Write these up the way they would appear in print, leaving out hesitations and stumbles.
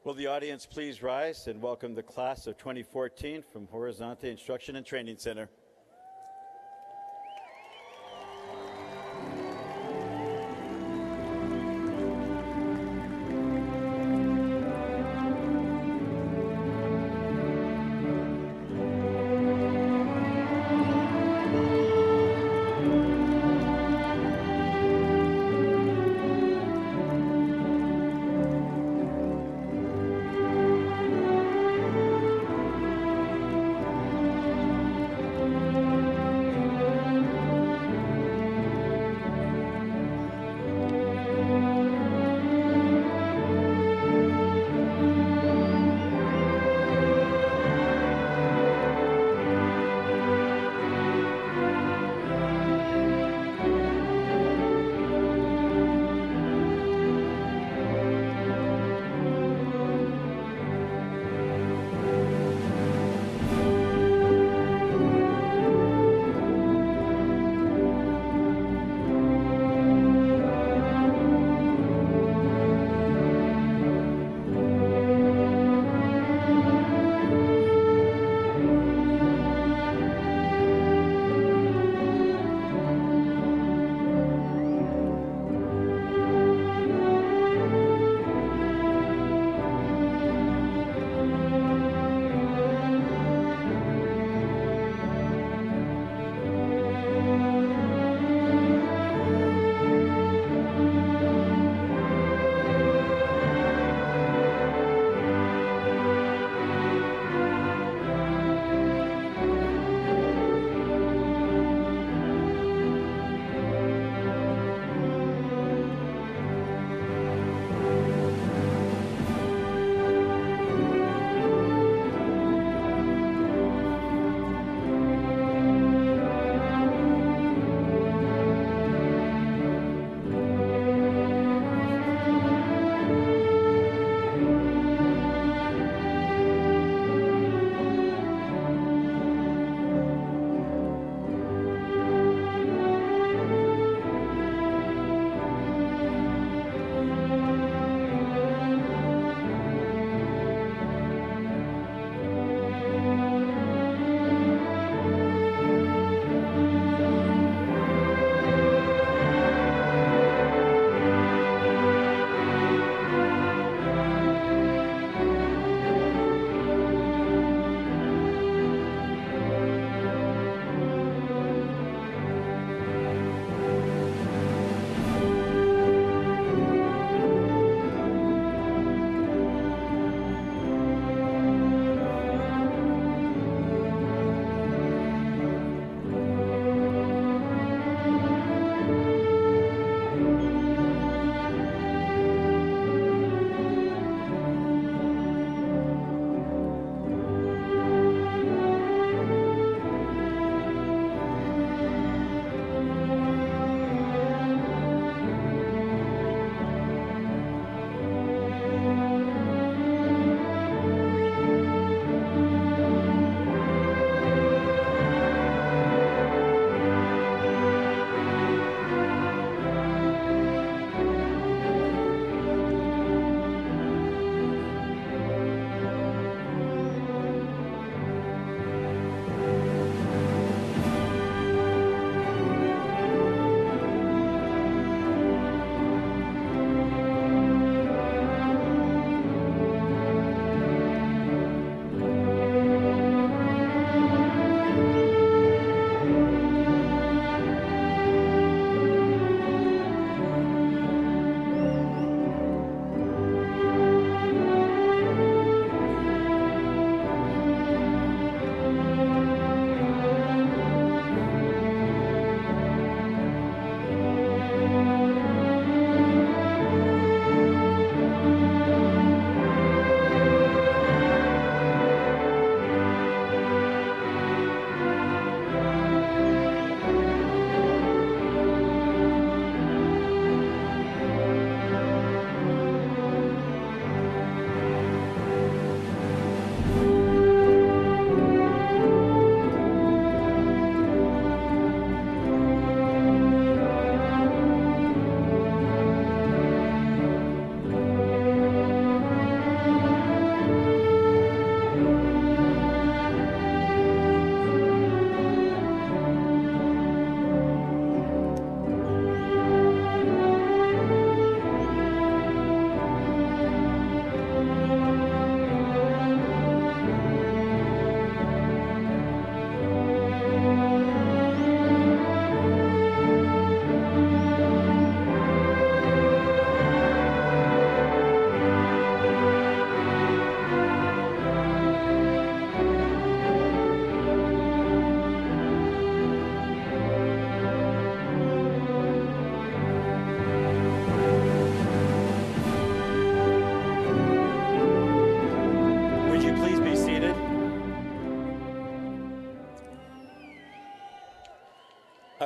Will the audience please rise and welcome the class of 2014 from Horizonte Instruction and Training Center.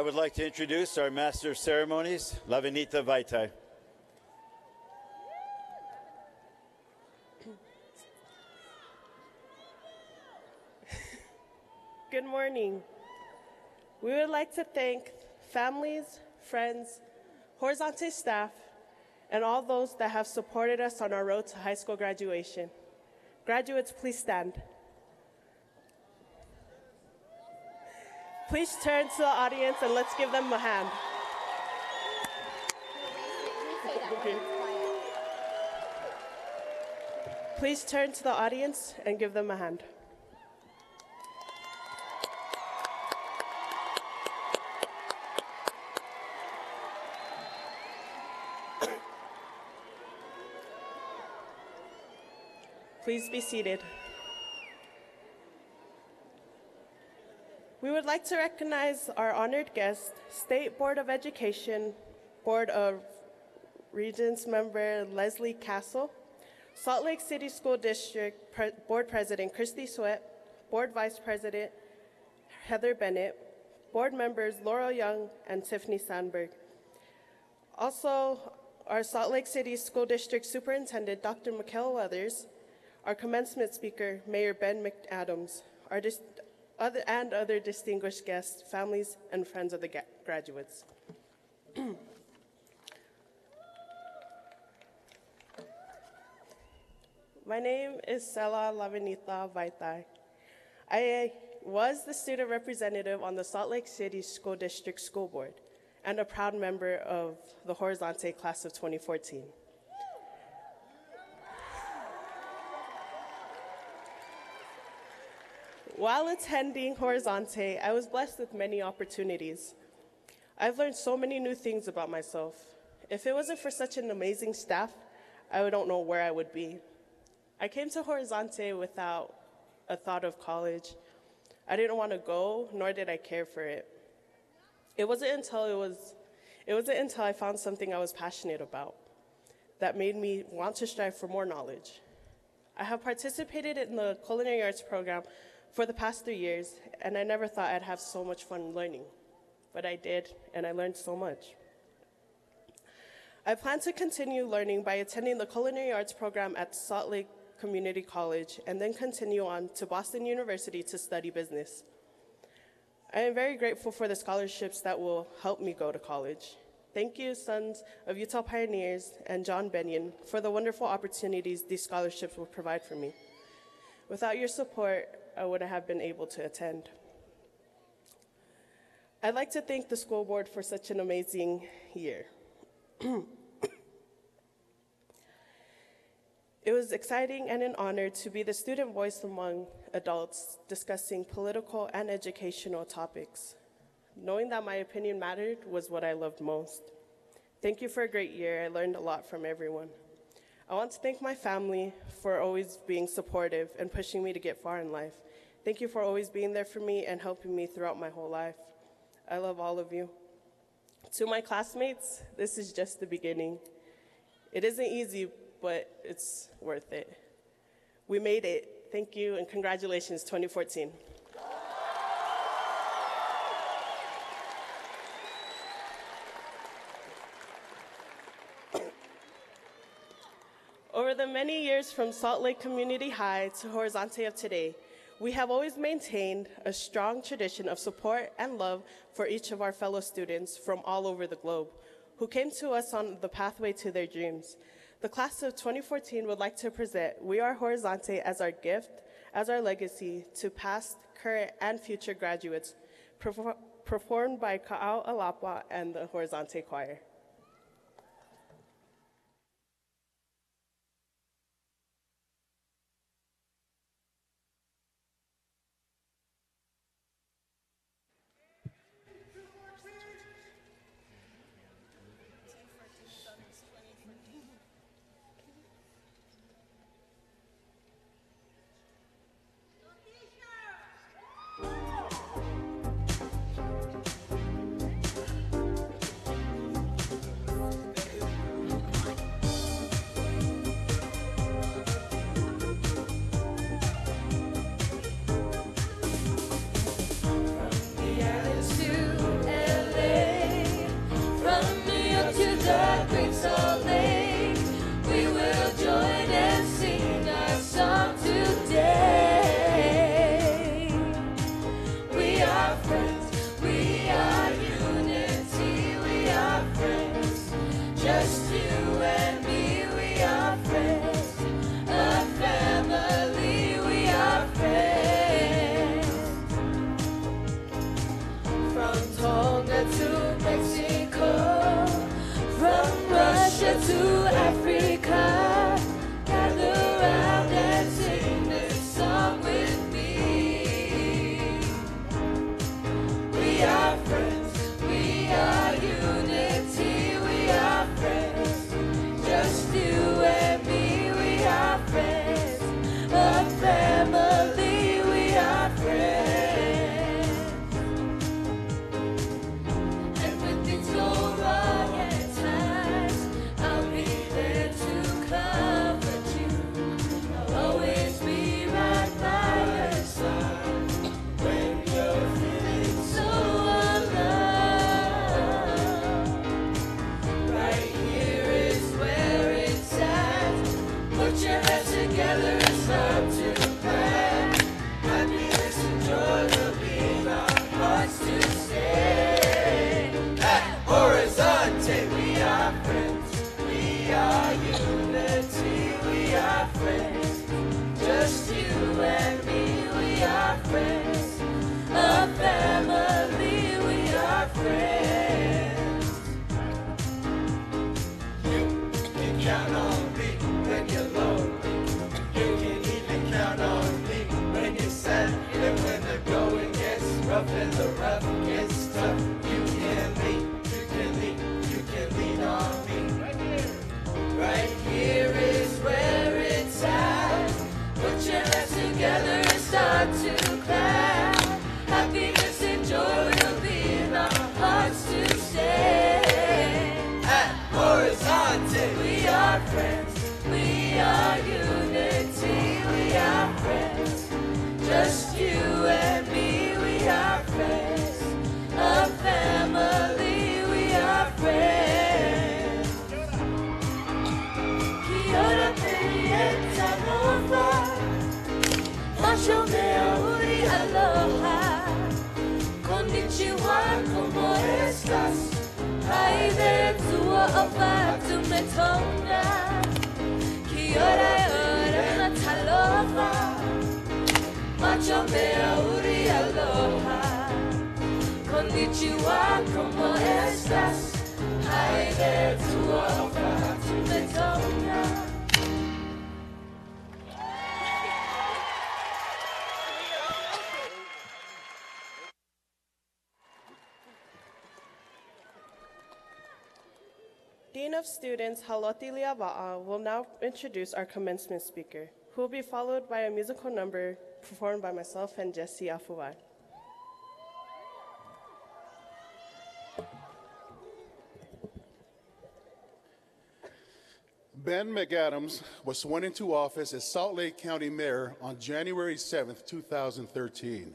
I would like to introduce our Master of Ceremonies, Lavinita Vaitai. Good morning. We would like to thank families, friends, Horizonte staff, and all those that have supported us on our road to high school graduation. Graduates, please stand. Please turn to the audience and let's give them a hand. Okay. Please turn to the audience and give them a hand. Please be seated. We would like to recognize our honored guest, State Board of Education, Board of Regents member Leslie Tassel, Salt Lake City School District Board President Christy Sweat, Board Vice President Heather Bennett, Board members Laurel Young and Tiffany Sandberg. Also, our Salt Lake City School District Superintendent Dr. Mikhail Weathers, our commencement speaker, Mayor Ben McAdams, and other distinguished guests, families, and friends of the graduates. My name is Sela Lavinita Vaitai. I was the student representative on the Salt Lake City School District School Board and a proud member of the Horizonte class of 2014. While attending Horizonte, I was blessed with many opportunities. I've learned so many new things about myself. If it wasn't for such an amazing staff, I don't know where I would be. I came to Horizonte without a thought of college. I didn't want to go, nor did I care for it. It wasn't until I found something I was passionate about that made me want to strive for more knowledge. I have participated in the culinary arts program for the past 3 years, and I never thought I'd have so much fun learning. But I did, and I learned so much. I plan to continue learning by attending the culinary arts program at Salt Lake Community College, and then continue on to Boston University to study business. I am very grateful for the scholarships that will help me go to college. Thank you, Sons of Utah Pioneers and John Benyon, for the wonderful opportunities these scholarships will provide for me. Without your support, I wouldn't have been able to attend. I'd like to thank the school board for such an amazing year. It was exciting and an honor to be the student voice among adults discussing political and educational topics. Knowing that my opinion mattered was what I loved most. Thank you for a great year. I learned a lot from everyone. I want to thank my family for always being supportive and pushing me to get far in life. Thank you for always being there for me and helping me throughout my whole life. I love all of you. To my classmates, this is just the beginning. It isn't easy, but it's worth it. We made it. Thank you and congratulations, 2014. Over the many years from Salt Lake Community High to Horizonte of today, we have always maintained a strong tradition of support and love for each of our fellow students from all over the globe who came to us on the pathway to their dreams. The class of 2014 would like to present We Are Horizonte as our gift, as our legacy to past, current, and future graduates, performed by Ka'au Alapa and the Horizonte Choir. our Great Salt Lake. We will join and sing our song today. We are friends, we are unity, we are friends. Just you and me, we are friends. A family, we are friends. From Tonga to Mexico, from Russia to Africa, gather round and sing this song with me. We are friends, we are unity, we are friends. Just you and me, we are friends. A family, we are friends. And when things go wrong at times, I'll be there to comfort you. I'll always be right by your side when you're feeling so alone. Right here is where it's at. Put your hands together and start to clap. Happiness and joy will be in our hearts to stay. At Horizonte, we are friends. We are unity, we are friends. Just you and me, we are friends. A family, we are friends. You can count on me when you're lonely. You can even count on me when you're sad. And when the going gets rough and the rough gets tough, you can lean, you can lean, you can lean on me. Right here is where it's at. Put your hands together and start to clap. Happiness and joy will be in our hearts to stay. At Horizonte, we are friends, we are unity, we are friends. Just you and me, we are friends. A family, we are friends. Kia ora perieta nova, Masho mea uri aloha. Konnichiwa, como estas? Hi there, tua opa tu me tonga. Kia ora ora talofa, Macho mea uri aloha. Konnichiwa, como estas? Hi there, tua opa tu me tonga. Dean of Students Haloti Liava'a will now introduce our commencement speaker, who will be followed by a musical number performed by myself and Jesse Afuai. Ben McAdams was sworn into office as Salt Lake County Mayor on January 7th, 2013.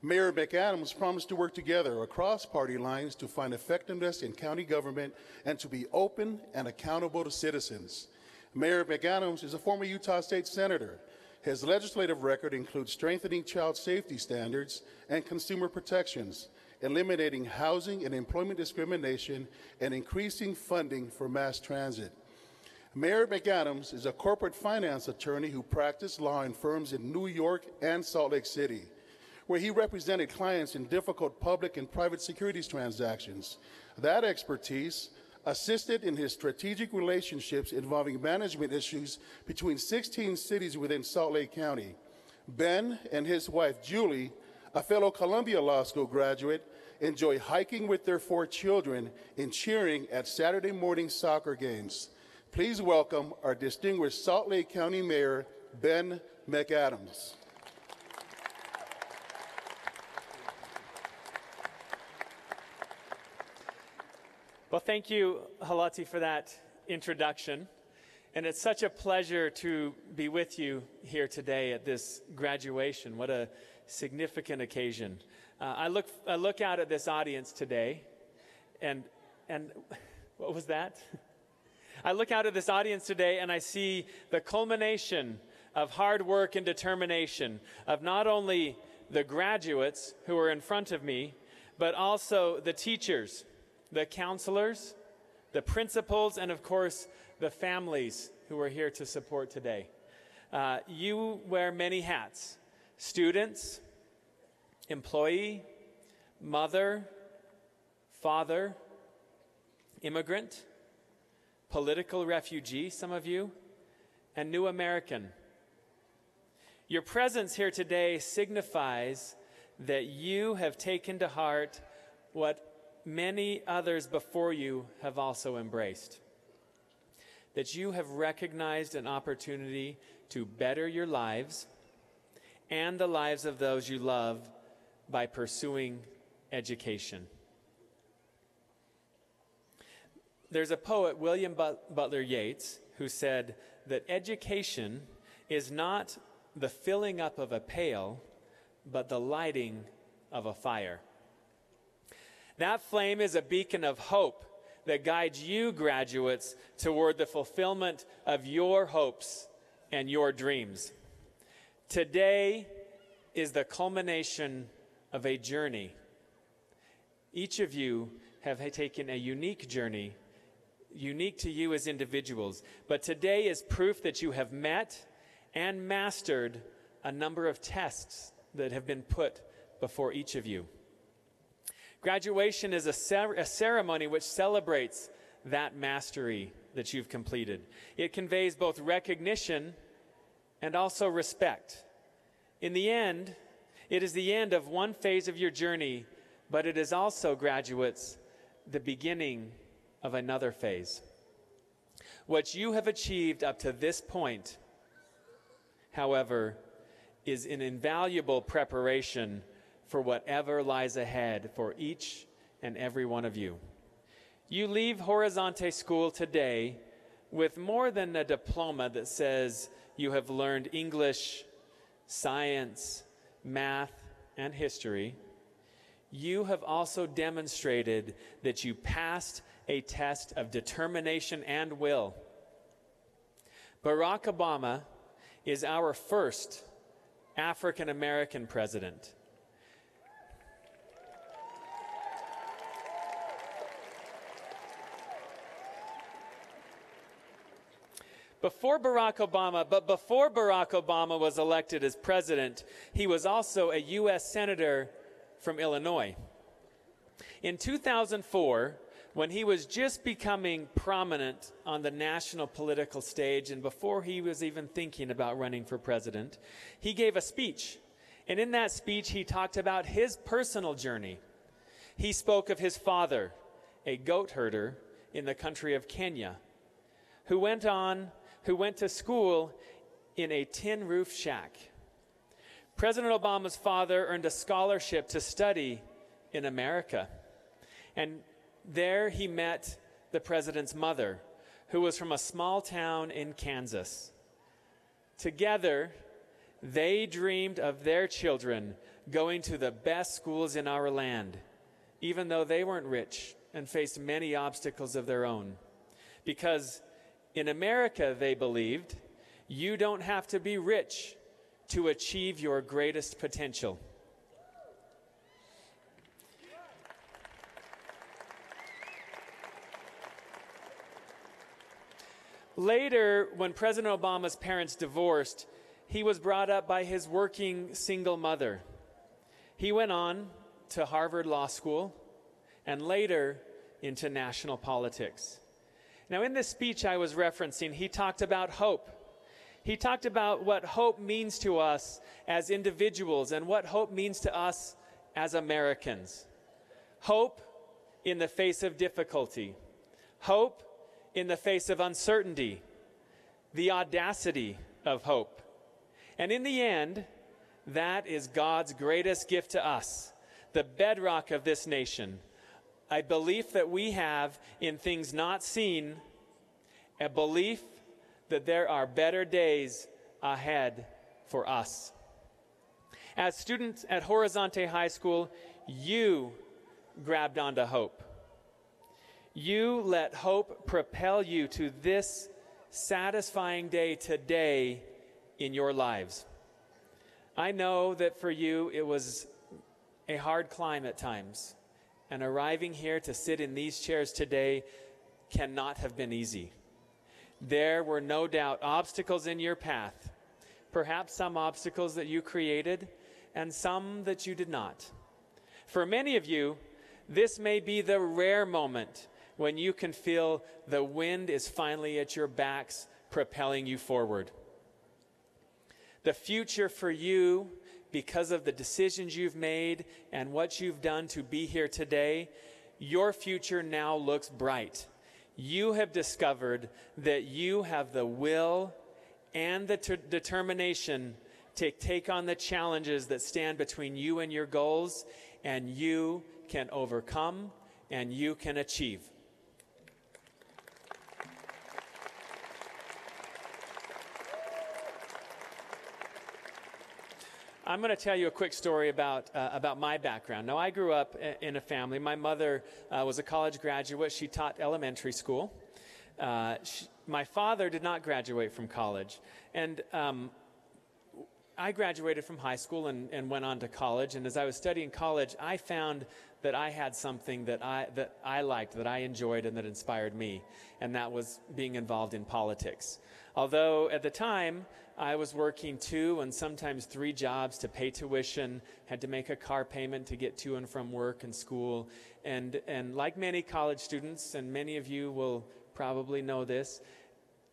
Mayor McAdams promised to work together across party lines to find effectiveness in county government and to be open and accountable to citizens. Mayor McAdams is a former Utah State Senator. His legislative record includes strengthening child safety standards and consumer protections, eliminating housing and employment discrimination, and increasing funding for mass transit. Mayor McAdams is a corporate finance attorney who practiced law in firms in New York and Salt Lake City, where he represented clients in difficult public and private securities transactions. That expertise assisted in his strategic relationships involving management issues between 16 cities within Salt Lake County. Ben and his wife, Julie, a fellow Columbia Law School graduate, enjoy hiking with their 4 children and cheering at Saturday morning soccer games. Please welcome our distinguished Salt Lake County Mayor, Ben McAdams. Well, thank you, Halati, for that introduction. And it's such a pleasure to be with you here today at this graduation. What a significant occasion. I look out at this audience today, and what was that? I look out at this audience today and I see the culmination of hard work and determination of not only the graduates who are in front of me, but also the teachers, the counselors, the principals, and of course, the families who are here to support today. You wear many hats: students, employee, mother, father, immigrant, political refugee, some of you, and new American. Your presence here today signifies that you have taken to heart what many others before you have also embraced. That you have recognized an opportunity to better your lives and the lives of those you love by pursuing education. There's a poet, William Butler Yeats, who said that education is not the filling up of a pail, but the lighting of a fire. That flame is a beacon of hope that guides you, graduates, toward the fulfillment of your hopes and your dreams. Today is the culmination of a journey. Each of you have taken a unique journey, unique to you as individuals, but today is proof that you have met and mastered a number of tests that have been put before each of you. Graduation is a ceremony which celebrates that mastery that you've completed. It conveys both recognition and also respect. In the end, it is the end of one phase of your journey, but it is also, graduates, the beginning of another phase. What you have achieved up to this point, however, is an invaluable preparation for whatever lies ahead for each and every one of you. You leave Horizonte School today with more than a diploma that says you have learned English, science, math, and history. You have also demonstrated that you passed a test of determination and will. Barack Obama is our first African American president. Before Barack Obama was elected as president, he was also a U.S. Senator from Illinois. In 2004, when he was just becoming prominent on the national political stage and before he was even thinking about running for president, he gave a speech. And in that speech, he talked about his personal journey. He spoke of his father, a goat herder in the country of Kenya, who went to school in a tin roof shack. President Obama's father earned a scholarship to study in America. And there he met the president's mother, who was from a small town in Kansas. Together, they dreamed of their children going to the best schools in our land, even though they weren't rich and faced many obstacles of their own. Because in America, they believed, you don't have to be rich to achieve your greatest potential. Later, when President Obama's parents divorced, he was brought up by his working single mother. He went on to Harvard Law School and later into national politics. Now, in this speech I was referencing, he talked about hope. He talked about what hope means to us as individuals and what hope means to us as Americans. Hope in the face of difficulty. Hope in the face of uncertainty. The audacity of hope. And in the end, that is God's greatest gift to us, the bedrock of this nation. A belief that we have in things not seen, a belief that there are better days ahead for us. As students at Horizonte High School, you grabbed onto hope. You let hope propel you to this satisfying day today in your lives. I know that for you it was a hard climb at times, and arriving here to sit in these chairs today cannot have been easy. There were no doubt obstacles in your path, perhaps some obstacles that you created and some that you did not. For many of you, this may be the rare moment when you can feel the wind is finally at your backs, propelling you forward. The future for you, because of the decisions you've made and what you've done to be here today, your future now looks bright. You have discovered that you have the will and the determination to take on the challenges that stand between you and your goals, and you can overcome and you can achieve. I'm going to tell you a quick story about my background. Now, I grew up in a family. My mother was a college graduate. She taught elementary school. My father did not graduate from college. And I graduated from high school and went on to college. And as I was studying college, I found that I had something that I liked, that I enjoyed, and that inspired me. And that was being involved in politics. Although at the time, I was working 2 and sometimes 3 jobs to pay tuition, had to make a car payment to get to and from work and school. And like many college students, and many of you will probably know this,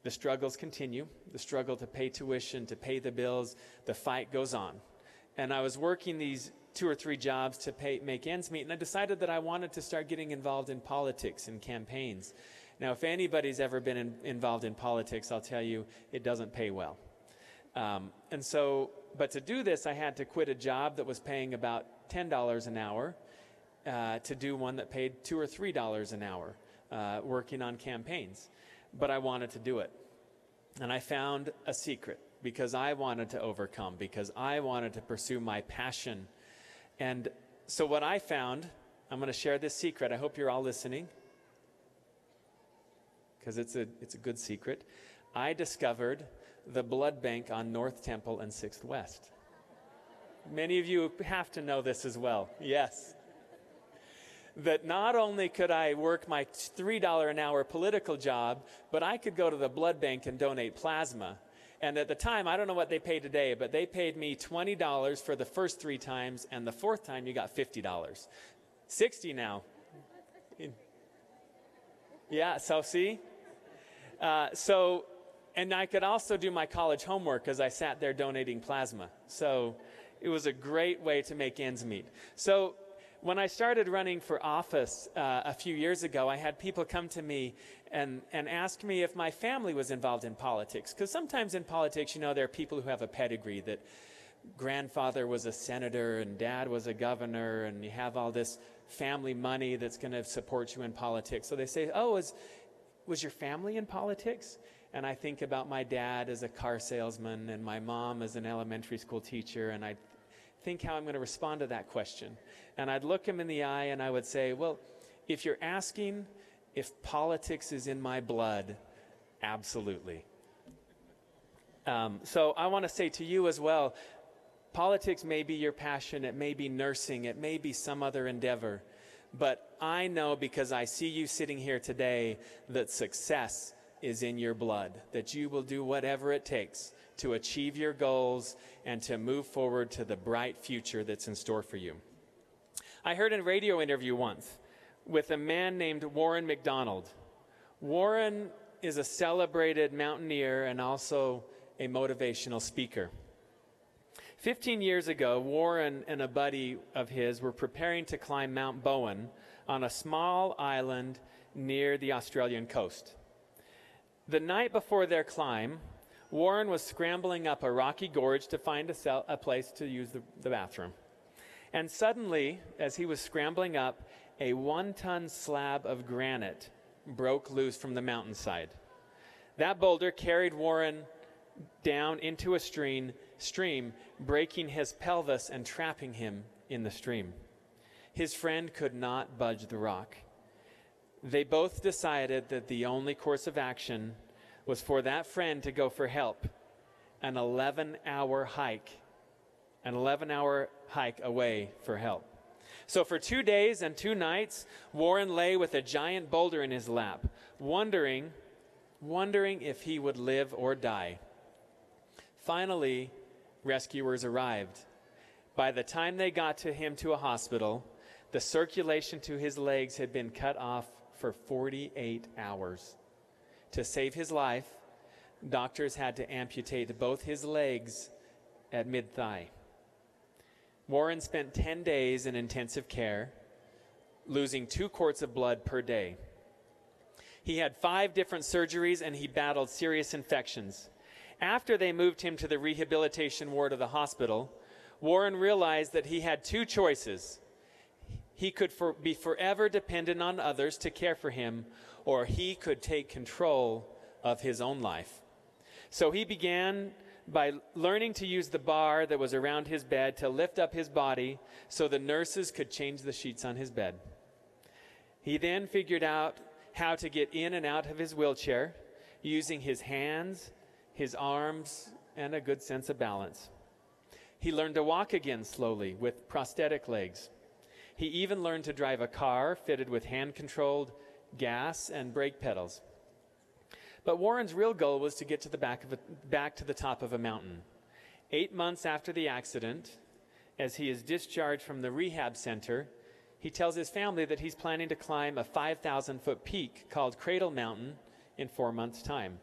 the struggles continue. The struggle to pay tuition, to pay the bills, the fight goes on. And I was working these 2 or 3 jobs to make ends meet, and I decided that I wanted to start getting involved in politics and campaigns. Now, if anybody's ever been involved in politics, I'll tell you, it doesn't pay well. But to do this, I had to quit a job that was paying about $10 an hour to do one that paid $2 or $3 an hour, working on campaigns. But I wanted to do it. And I found a secret, because I wanted to overcome, because I wanted to pursue my passion. And so what I found, I'm going to share this secret. I hope you're all listening, because it's a good secret. I discovered the blood bank on North Temple and 6th West. Many of you have to know this as well. Yes. That not only could I work my $3 an hour political job, but I could go to the blood bank and donate plasma. And at the time, I don't know what they pay today, but they paid me $20 for the first 3 times, and the 4th time you got $50. $60 now. Yeah, so see? And I could also do my college homework as I sat there donating plasma. So it was a great way to make ends meet. So when I started running for office a few years ago, I had people come to me and ask me if my family was involved in politics. Because sometimes in politics, you know, there are people who have a pedigree, that grandfather was a senator and dad was a governor, and you have all this family money that's going to support you in politics. So they say, oh, was your family in politics? And I think about my dad as a car salesman and my mom as an elementary school teacher, and I think how I'm going to respond to that question. And I'd look him in the eye and I would say, well, if you're asking if politics is in my blood, absolutely. So I want to say to you as well, politics may be your passion, it may be nursing, it may be some other endeavor, but I know, because I see you sitting here today, that success is in your blood, that you will do whatever it takes to achieve your goals and to move forward to the bright future that's in store for you. I heard a radio interview once with a man named Warren McDonald. Warren is a celebrated mountaineer and also a motivational speaker. 15 years ago, Warren and a buddy of his were preparing to climb Mount Bowen on a small island near the Australian coast. The night before their climb, Warren was scrambling up a rocky gorge to find a place to use the bathroom. And suddenly, as he was scrambling up, a 1-ton slab of granite broke loose from the mountainside. That boulder carried Warren down into a stream, breaking his pelvis and trapping him in the stream. His friend could not budge the rock. They both decided that the only course of action was for that friend to go for help. An 11-hour hike away for help. So for 2 days and 2 nights, Warren lay with a giant boulder in his lap, wondering if he would live or die. Finally, rescuers arrived. By the time they got to him to a hospital, the circulation to his legs had been cut off for 48 hours. To save his life, doctors had to amputate both his legs at mid-thigh. Warren spent 10 days in intensive care, losing 2 quarts of blood per day. He had 5 different surgeries and he battled serious infections. After they moved him to the rehabilitation ward of the hospital, Warren realized that he had 2 choices. He could be forever dependent on others to care for him, or he could take control of his own life. So he began by learning to use the bar that was around his bed to lift up his body so the nurses could change the sheets on his bed. He then figured out how to get in and out of his wheelchair using his hands, his arms, and a good sense of balance. He learned to walk again slowly with prosthetic legs. He even learned to drive a car fitted with hand-controlled gas and brake pedals. But Warren's real goal was to get to the back to the top of a mountain. 8 months after the accident, as he is discharged from the rehab center, he tells his family that he's planning to climb a 5,000-foot peak called Cradle Mountain in 4 months' time.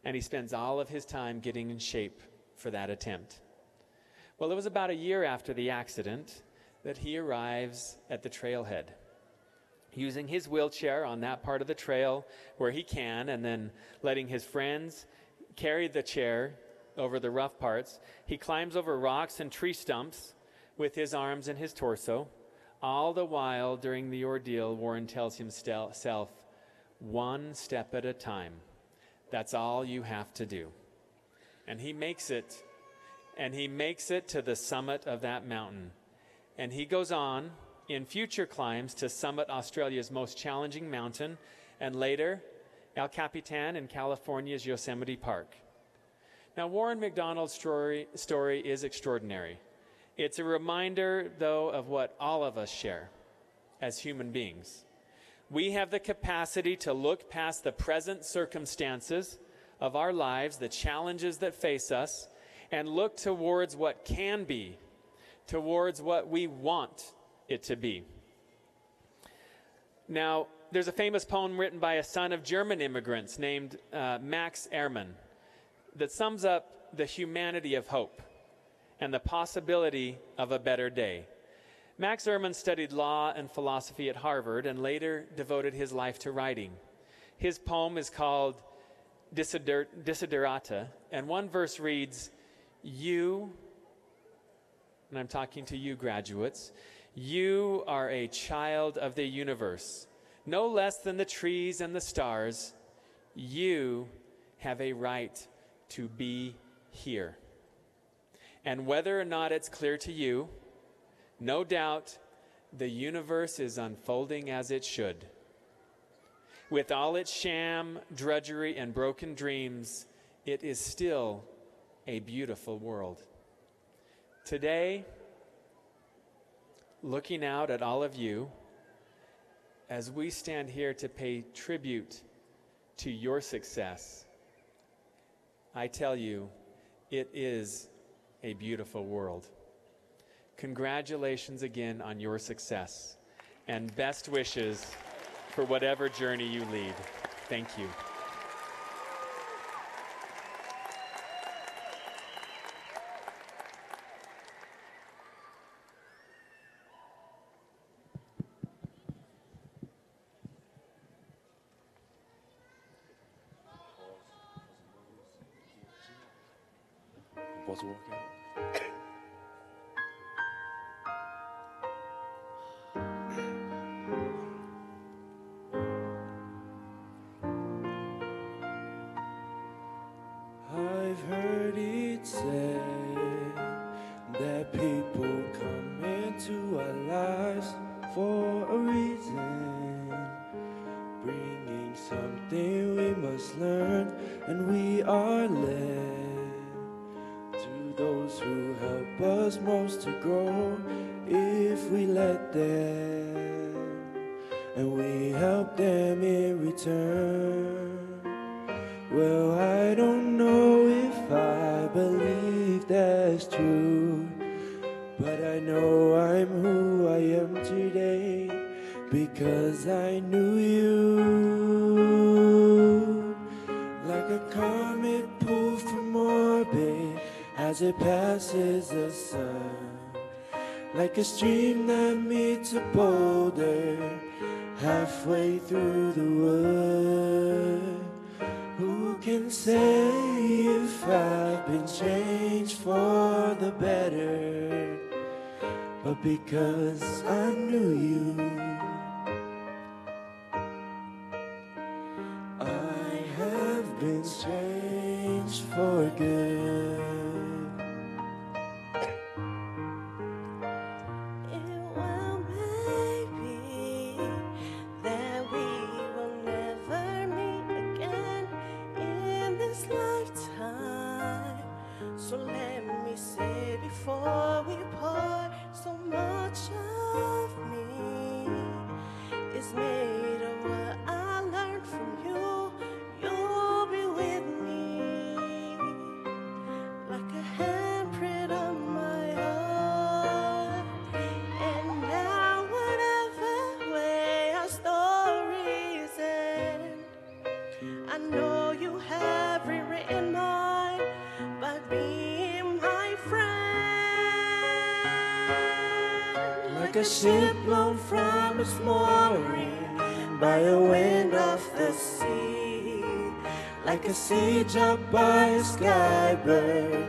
And he spends all of his time getting in shape for that attempt. Well, it was about a year after the accident that he arrives at the trailhead, using his wheelchair on that part of the trail where he can, and then letting his friends carry the chair over the rough parts. He climbs over rocks and tree stumps with his arms and his torso. All the while, during the ordeal, Warren tells himself, 1 step at a time. That's all you have to do. And he makes it. And he makes it to the summit of that mountain. And he goes on in future climbs to summit Australia's most challenging mountain, and later El Capitan in California's Yosemite Park. Now, Warren McDonald's story is extraordinary. It's a reminder, though, of what all of us share as human beings. We have the capacity to look past the present circumstances of our lives, the challenges that face us, and look towards what can be, towards what we want it to be. Now, there's a famous poem written by a son of German immigrants named Max Ehrmann that sums up the humanity of hope and the possibility of a better day. Max Ehrmann studied law and philosophy at Harvard and later devoted his life to writing. His poem is called Desiderata, and one verse reads, "You," and I'm talking to you graduates, "you are a child of the universe, no less than the trees and the stars. You have a right to be here. And whether or not it's clear to you, no doubt the universe is unfolding as it should. With all its sham, drudgery, and broken dreams, it is still a beautiful world." Today, looking out at all of you, as we stand here to pay tribute to your success, I tell you, it is a beautiful world. Congratulations again on your success, and best wishes for whatever journey you lead. Thank you. About to walk out. I've heard it said that people come into our lives for a reason, something we must learn, and we are led to those who help us most to grow if we let them, and we help them in return. Well, I don't know if I believe that's true, but I know I'm who I am today because I knew you. Like a comet pulled from orbit as it passes the sun, like a stream that meets a boulder halfway through the wood. Who can say if I've been changed for the better? But because I knew you, I have been changed for good. It well may be that we will never meet again in this lifetime. So let me say before we part, so much of me is made of what I learned from you. You'll be with me like a handprint on my heart. And now whatever way our stories end, I know you have rewritten mine by being my friend. Like a ship blown from its mooring by a wind off the sea, like a seed dropped by a skybird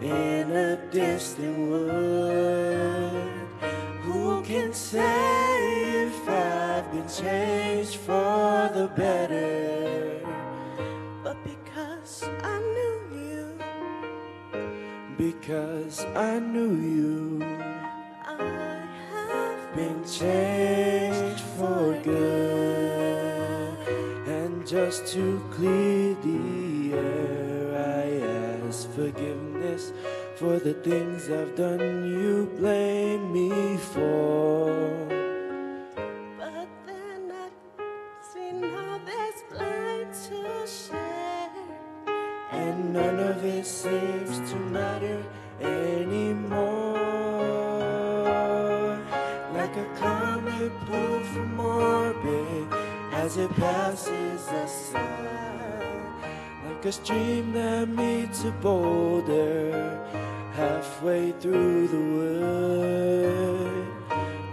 in a distant wood. Who can say if I've been changed for the better? But because I knew you, Because I knew you, I have been changed for good. And just to clear the air, I ask forgiveness for the things I've done you blame me for. But then I see now there's blame to share. And none of it seems to matter anymore. Like a comet pulled from orbit as it passes the sun, like a stream that meets a boulder halfway through the wood.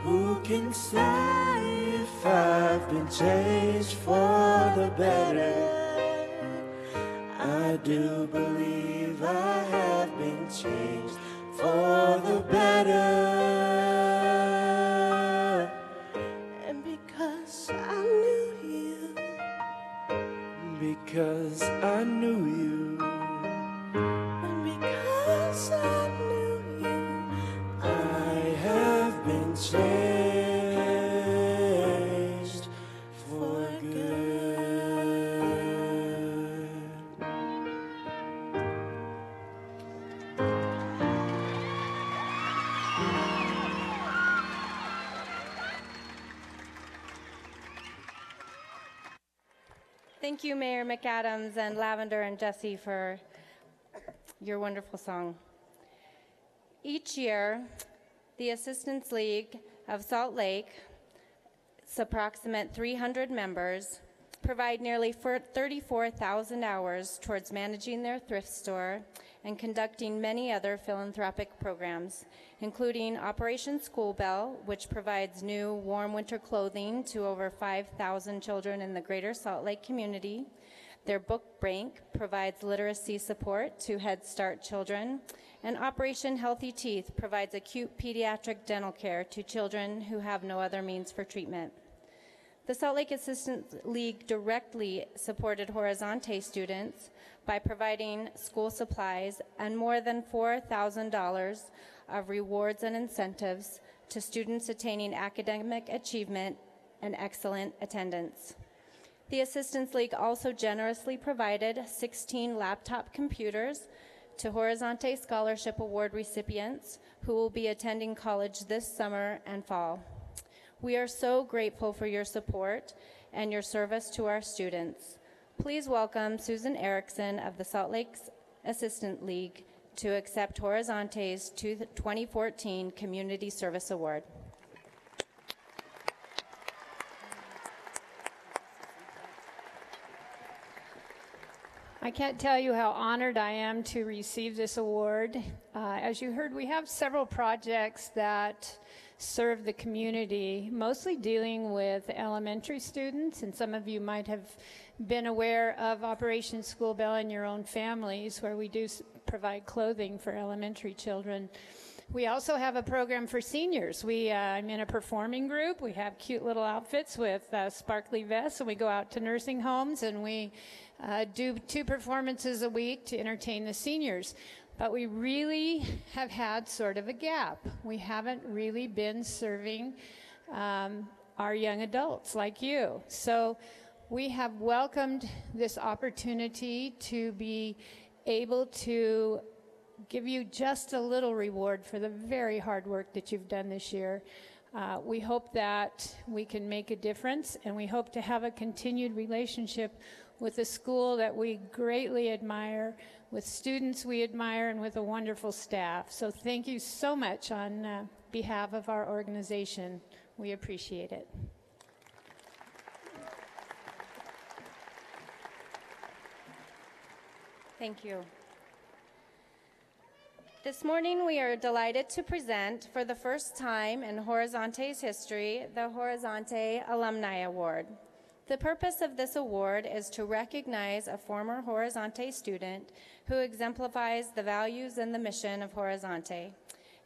Who can say if I've been changed for the better? I do believe I have been changed for the better. And because I knew you, Because I knew you, and because I knew you, I have been changed for good. Thank you, Mayor McAdams and Lavender and Jesse, for your wonderful song. Each year, the Assistance League of Salt Lake, its approximate 300 members, provide nearly 34,000 hours towards managing their thrift store and conducting many other philanthropic programs, including Operation School Bell, which provides new warm winter clothing to over 5,000 children in the greater Salt Lake community. Their book bank provides literacy support to Head Start children, and Operation Healthy Teeth provides acute pediatric dental care to children who have no other means for treatment. The Salt Lake Assistance League directly supported Horizonte students by providing school supplies and more than $4,000 of rewards and incentives to students attaining academic achievement and excellent attendance. The Assistance League also generously provided 16 laptop computers to Horizonte Scholarship Award recipients who will be attending college this summer and fall. We are so grateful for your support and your service to our students. Please welcome Susan Erickson of the Salt Lake Assistant League to accept Horizonte's 2014 Community Service Award. I can't tell you how honored I am to receive this award. As you heard, we have several projects that serve the community, mostly dealing with elementary students, and some of you might have been aware of Operation School Bell in your own families, where we do provide clothing for elementary children. We also have a program for seniors. I'm in a performing group. We have cute little outfits with sparkly vests, and we go out to nursing homes, and we do 2 performances a week to entertain the seniors. But we really have had sort of a gap. We haven't really been serving our young adults like you. So we have welcomed this opportunity to be able to give you just a little reward for the very hard work that you've done this year. We hope that we can make a difference, and we hope to have a continued relationship with a school that we greatly admire, with students we admire, and with a wonderful staff. So thank you so much on behalf of our organization. We appreciate it. Thank you. This morning, we are delighted to present, for the first time in Horizonte's history, the Horizonte Alumni Award. The purpose of this award is to recognize a former Horizonte student who exemplifies the values and the mission of Horizonte.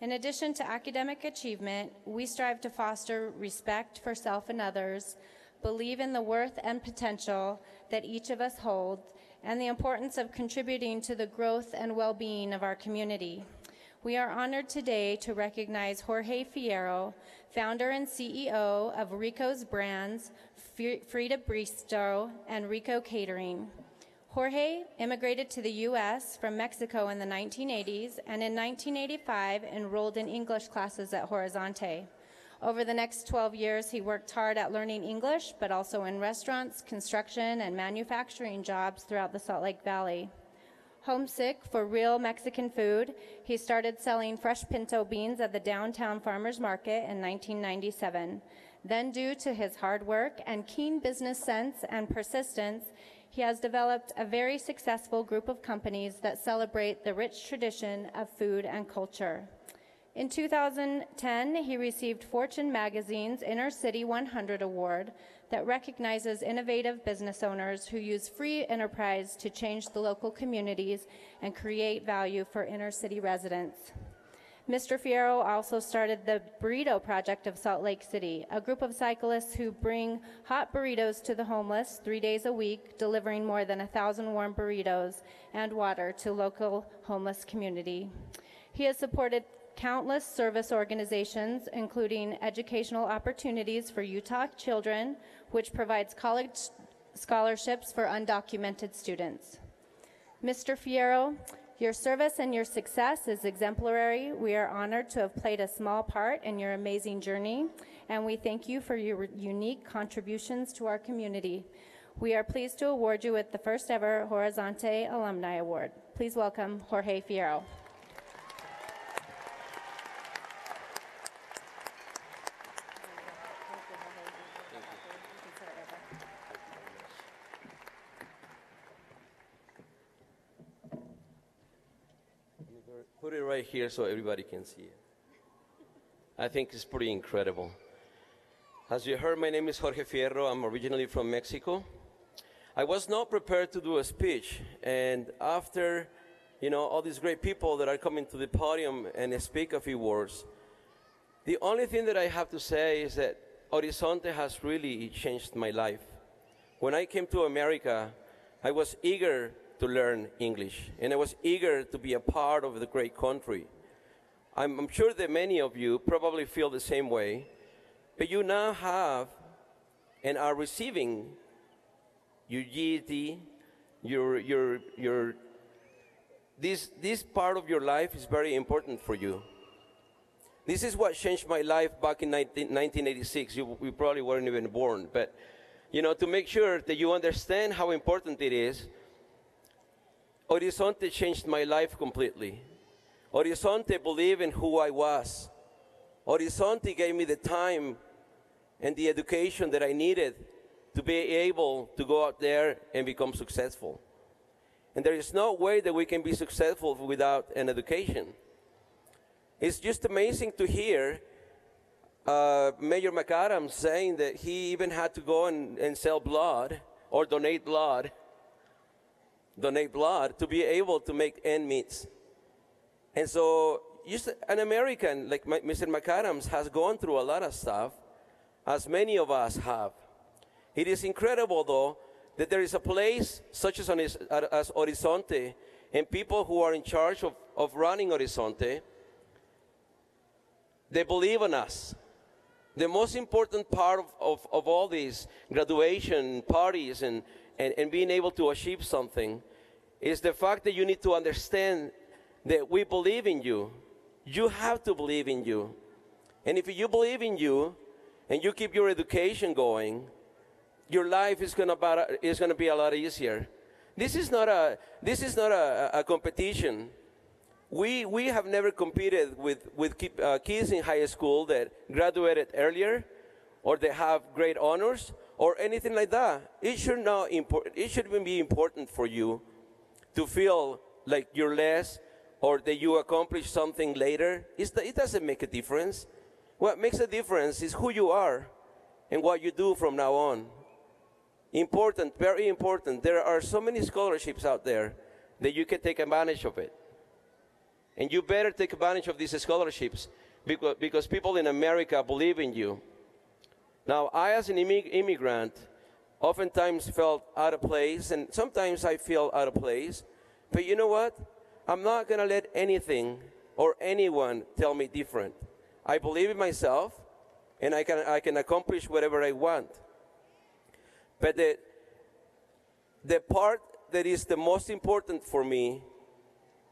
In addition to academic achievement, we strive to foster respect for self and others, believe in the worth and potential that each of us holds, and the importance of contributing to the growth and well-being of our community. We are honored today to recognize Jorge Fierro, founder and CEO of Rico's Brands, Frida Bistro, and Rico Catering. Jorge immigrated to the U.S. from Mexico in the 1980s, and in 1985 enrolled in English classes at Horizonte. Over the next 12 years, he worked hard at learning English, but also in restaurants, construction, and manufacturing jobs throughout the Salt Lake Valley. Homesick for real Mexican food, he started selling fresh pinto beans at the downtown farmers market in 1997. Then, due to his hard work and keen business sense and persistence, he has developed a very successful group of companies that celebrate the rich tradition of food and culture. In 2010, he received Fortune magazine's Inner City 100 Award that recognizes innovative business owners who use free enterprise to change the local communities and create value for inner city residents. Mr. Fierro also started the Burrito Project of Salt Lake City, a group of cyclists who bring hot burritos to the homeless 3 days a week, delivering more than 1,000 warm burritos and water to local homeless community. He has supported countless service organizations, including educational opportunities for Utah children, which provides college scholarships for undocumented students. Mr. Fierro, your service and your success is exemplary. We are honored to have played a small part in your amazing journey, and we thank you for your unique contributions to our community. We are pleased to award you with the first ever Horizonte Alumni Award. Please welcome Jorge Fierro. Put it right here so everybody can see it. I think it's pretty incredible. As you heard, my name is Jorge Fierro. I'm originally from Mexico. I was not prepared to do a speech, and after, all these great people that are coming to the podium and speak a few words, the only thing that I have to say is that Horizonte has really changed my life. When I came to America, I was eager to learn English, and I was eager to be a part of the great country. I'm sure that many of you probably feel the same way, but you now have and are receiving your GED, this part of your life is very important for you. This is what changed my life back in 1986. We probably weren't even born, but to make sure that you understand how important it is, Horizonte changed my life completely. Horizonte believed in who I was. Horizonte gave me the time and the education that I needed to be able to go out there and become successful. And there is no way that we can be successful without an education. It's just amazing to hear Mayor McAdams saying that he even had to go and sell blood or donate blood to be able to make ends meet. And so just an American like Mr. McAdams has gone through a lot of stuff, as many of us have. It is incredible, though, that there is a place such as Horizonte and people who are in charge of running Horizonte, they believe in us. The most important part of all these graduation parties and being able to achieve something is the fact that you need to understand that we believe in you. You have to believe in you. And if you believe in you and you keep your education going, your life is going to be a lot easier. This is not a competition. We have never competed with kids in high school that graduated earlier or that have great honors or anything like that. It shouldn't be important for you to feel like you're less or that you accomplish something later. It doesn't make a difference. What makes a difference is who you are and what you do from now on. Important, very important. There are so many scholarships out there that you can take advantage of it. And you better take advantage of these scholarships because people in America believe in you. Now, I as an immigrant oftentimes felt out of place, and sometimes I feel out of place. But you know what? I'm not going to let anything or anyone tell me different. I believe in myself, and I can accomplish whatever I want. But the part that is the most important for me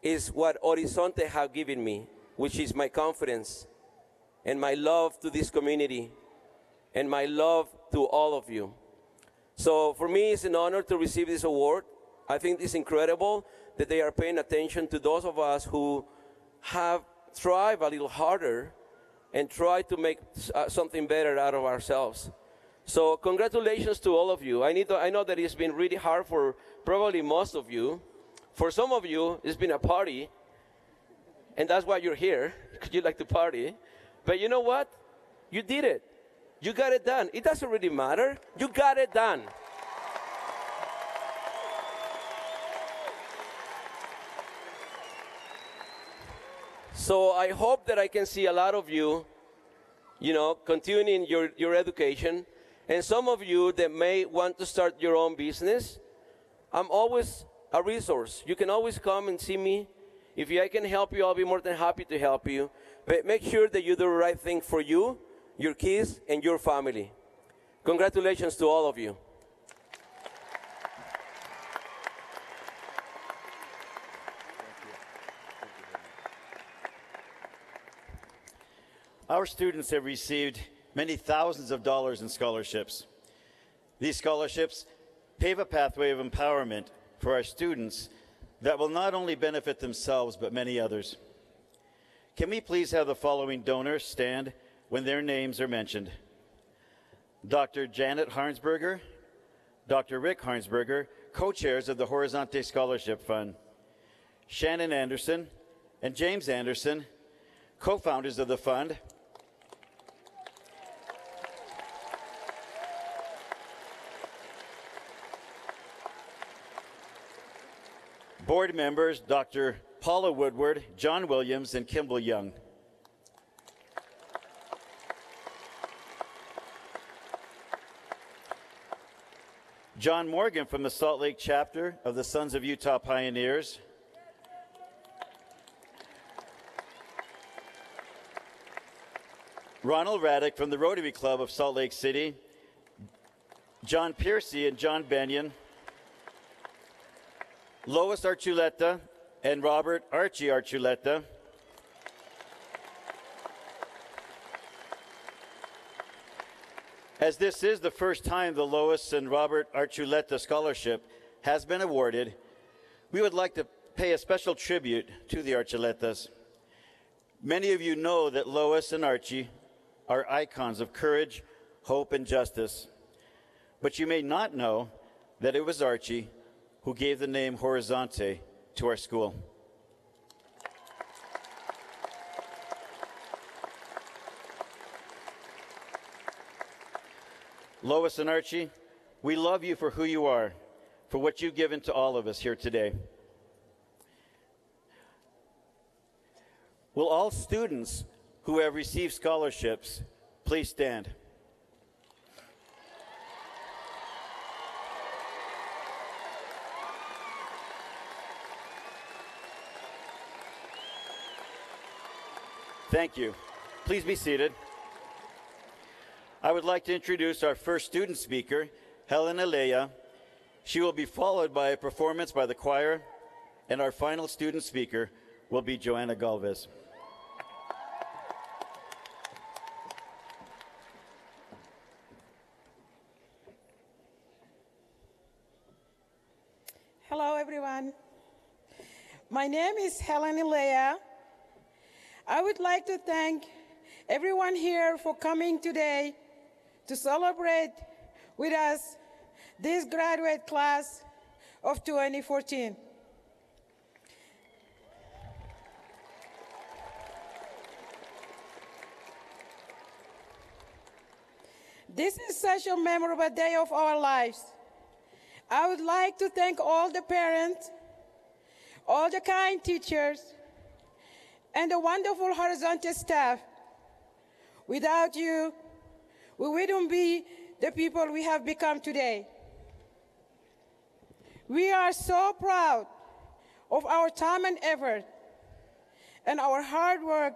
is what Horizonte have given me, which is my confidence and my love to this community and my love to all of you. So for me, it's an honor to receive this award. I think it's incredible that they are paying attention to those of us who have tried a little harder and tried to make something better out of ourselves. So congratulations to all of you. I know that it's been really hard for probably most of you. For some of you, it's been a party, and that's why you're here, because you like to party. But you know what? You did it. You got it done. It doesn't really matter. You got it done. So I hope that I can see a lot of you, continuing your education. And some of you that may want to start your own business, I'm always a resource. You can always come and see me. If I can help you, I'll be more than happy to help you. But make sure that you do the right thing for you, your kids, and your family. Congratulations to all of you. Our students have received many thousands of dollars in scholarships. These scholarships pave a pathway of empowerment for our students that will not only benefit themselves, but many others. Can we please have the following donors stand when their names are mentioned? Dr. Janet Harnsberger, Dr. Rick Harnsberger, co-chairs of the Horizonte Scholarship Fund. Shannon Anderson and James Anderson, co-founders of the fund. Board members, Dr. Paula Woodward, John Williams, and Kimball Young. John Morgan from the Salt Lake chapter of the Sons of Utah Pioneers. Ronald Raddick from the Rotary Club of Salt Lake City. John Piercy and John Benyon Lois Archuleta and Robert Archie Archuleta. As this is the first time the Lois and Robert Archuleta Scholarship has been awarded, we would like to pay a special tribute to the Archuletas. Many of you know that Lois and Archie are icons of courage, hope, and justice. But you may not know that it was Archie who gave the name Horizonte to our school. Lois and Archie, we love you for who you are, for what you've given to all of us here today. Will all students who have received scholarships please stand? Thank you. Please be seated. I would like to introduce our first student speaker, Helen Alea. She will be followed by a performance by the choir, and our final student speaker will be Joanna Galvez. Hello, everyone. My name is Helen Alea. I would like to thank everyone here for coming today to celebrate with us this graduate class of 2014. This is such a memorable day of our lives. I would like to thank all the parents, all the kind teachers, and the wonderful Horizonte staff. Without you, we wouldn't be the people we have become today. We are so proud of our time and effort and our hard work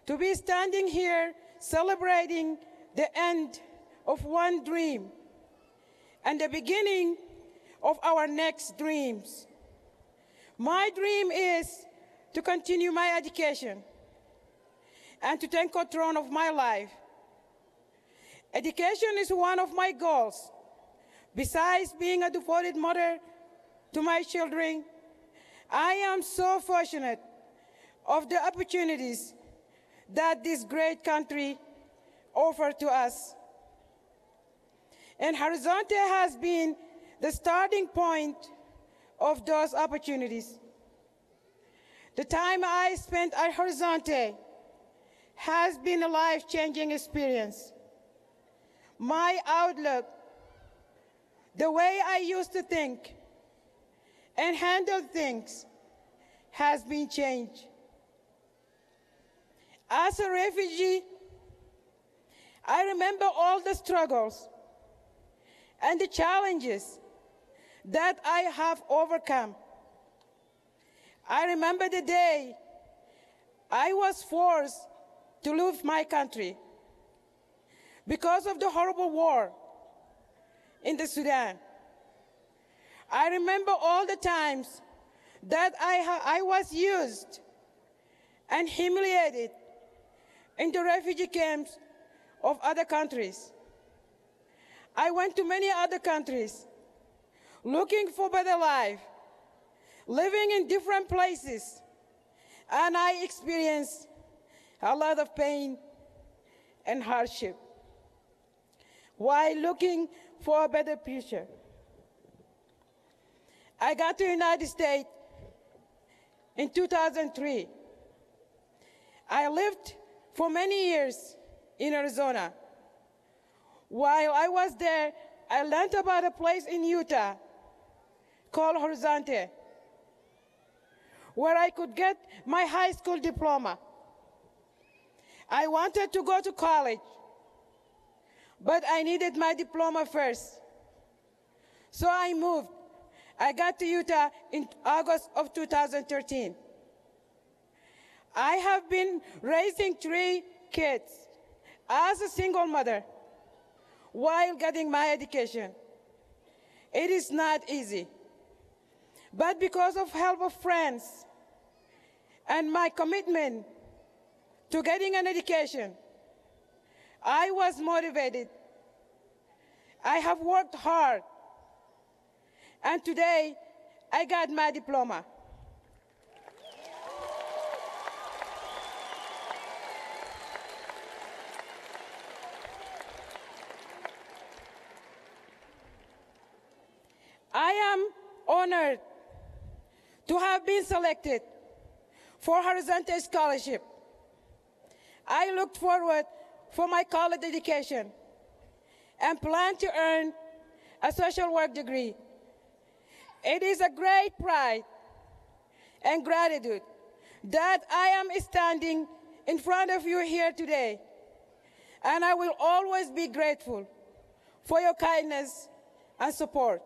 to be standing here celebrating the end of one dream and the beginning of our next dreams. My dream is to continue my education and to take control of my life. Education is one of my goals. Besides being a devoted mother to my children, I am so fortunate of the opportunities that this great country offers to us. And Horizonte has been the starting point of those opportunities. The time I spent at Horizonte has been a life-changing experience. My outlook, the way I used to think and handle things, has been changed. As a refugee, I remember all the struggles and the challenges that I have overcome. I remember the day I was forced to leave my country because of the horrible war in the Sudan. I remember all the times that I was used and humiliated in the refugee camps of other countries. I went to many other countries looking for better life, living in different places, and I experienced a lot of pain and hardship while looking for a better future. I got to the United States in 2003. I lived for many years in Arizona. While I was there, I learned about a place in Utah called Horizonte, where I could get my high school diploma. I wanted to go to college, but I needed my diploma first. So I moved. I got to Utah in August of 2013. I have been raising 3 kids as a single mother while getting my education. It is not easy. But because of help of friends and my commitment to getting an education, I was motivated. I have worked hard. And today, I got my diploma. I am honored to have been selected for Horizonte scholarship. I looked forward for my college education and plan to earn a social work degree. It is a great pride and gratitude that I am standing in front of you here today, and I will always be grateful for your kindness and support.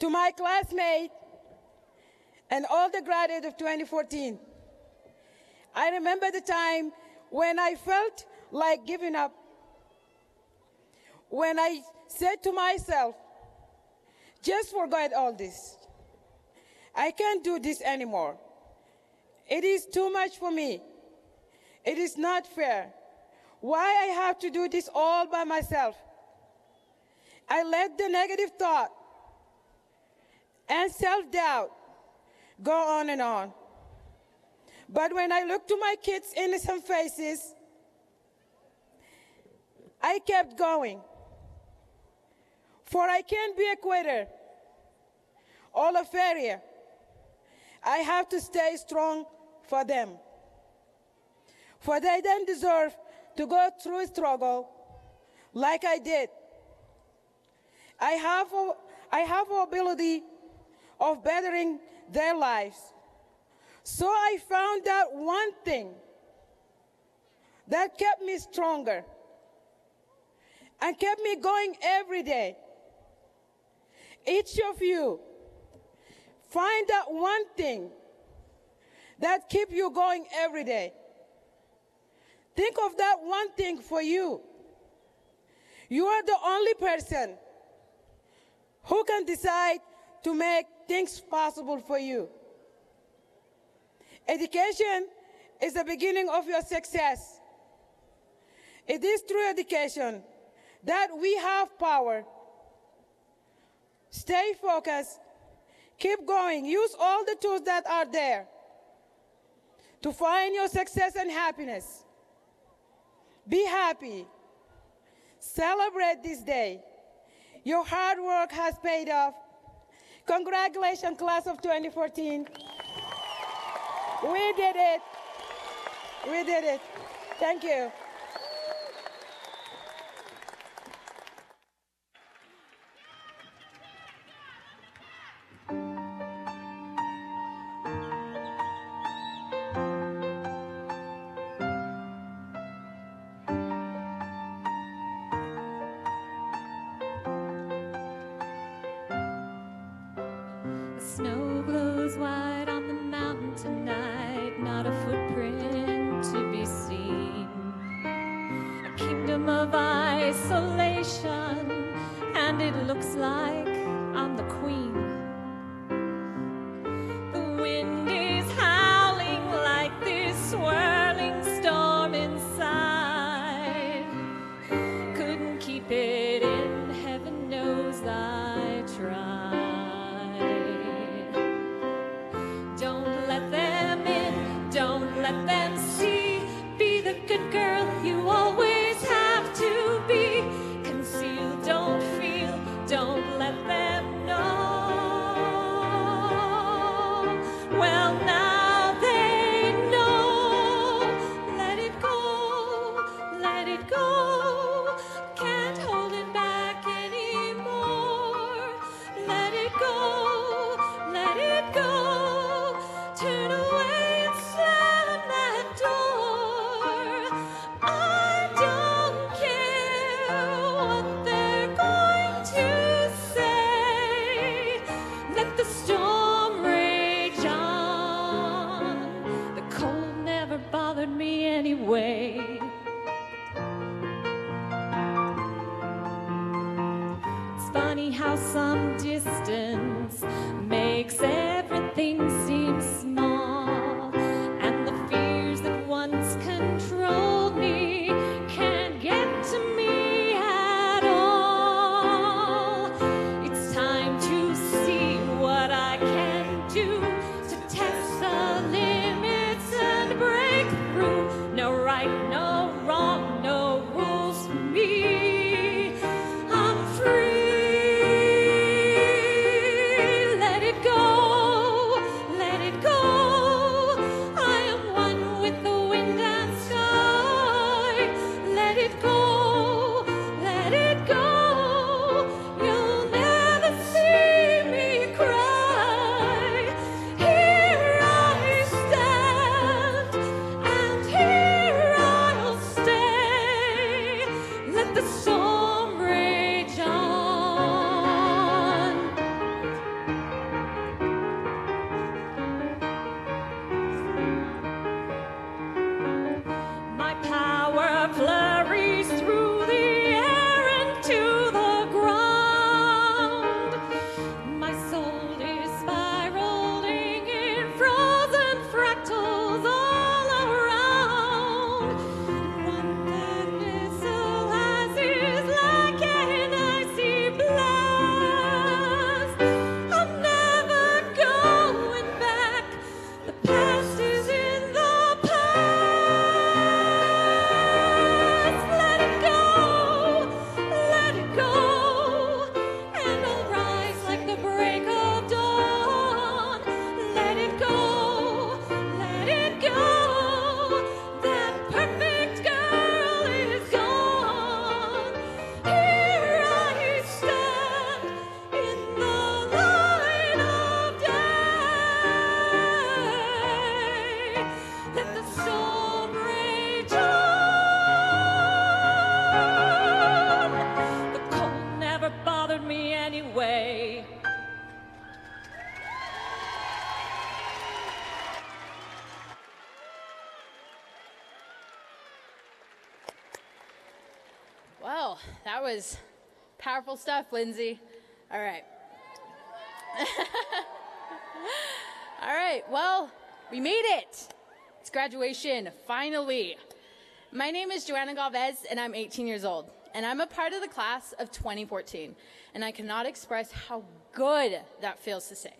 To my classmates and all the graduates of 2014, I remember the time when I felt like giving up, when I said to myself, just forget all this. I can't do this anymore. It is too much for me. It is not fair. Why I have to do this all by myself? I let the negative thought and self-doubt go on and on. But when I looked to my kids' innocent faces, I kept going. For I can't be a quitter or a failure. I have to stay strong for them. For they don't deserve to go through a struggle like I did. I have the ability of bettering their lives. So I found out one thing that kept me stronger and kept me going every day. Each of you, find out one thing that keeps you going every day. Think of that one thing for you. You are the only person who can decide to make things possible for you. Education is the beginning of your success. It is through education that we have power. Stay focused, keep going, use all the tools that are there to find your success and happiness. Be happy. Celebrate this day. Your hard work has paid off. Congratulations, class of 2014. We did it. We did it. Thank you. Snow glows white on the mountain tonight, not a footprint to be seen. A kingdom of isolation, and it looks like I'm the queen. The wind is howling like this swirling storm inside. Couldn't keep it in, heaven knows I tried. Let them see, be the good girl you always have to be. Conceal, don't feel, don't let them was powerful stuff, Lindsay. All right. All right, well, we made it. It's graduation, finally. My name is Joanna Galvez, and I'm 18 years old. And I'm a part of the class of 2014. And I cannot express how good that feels to say.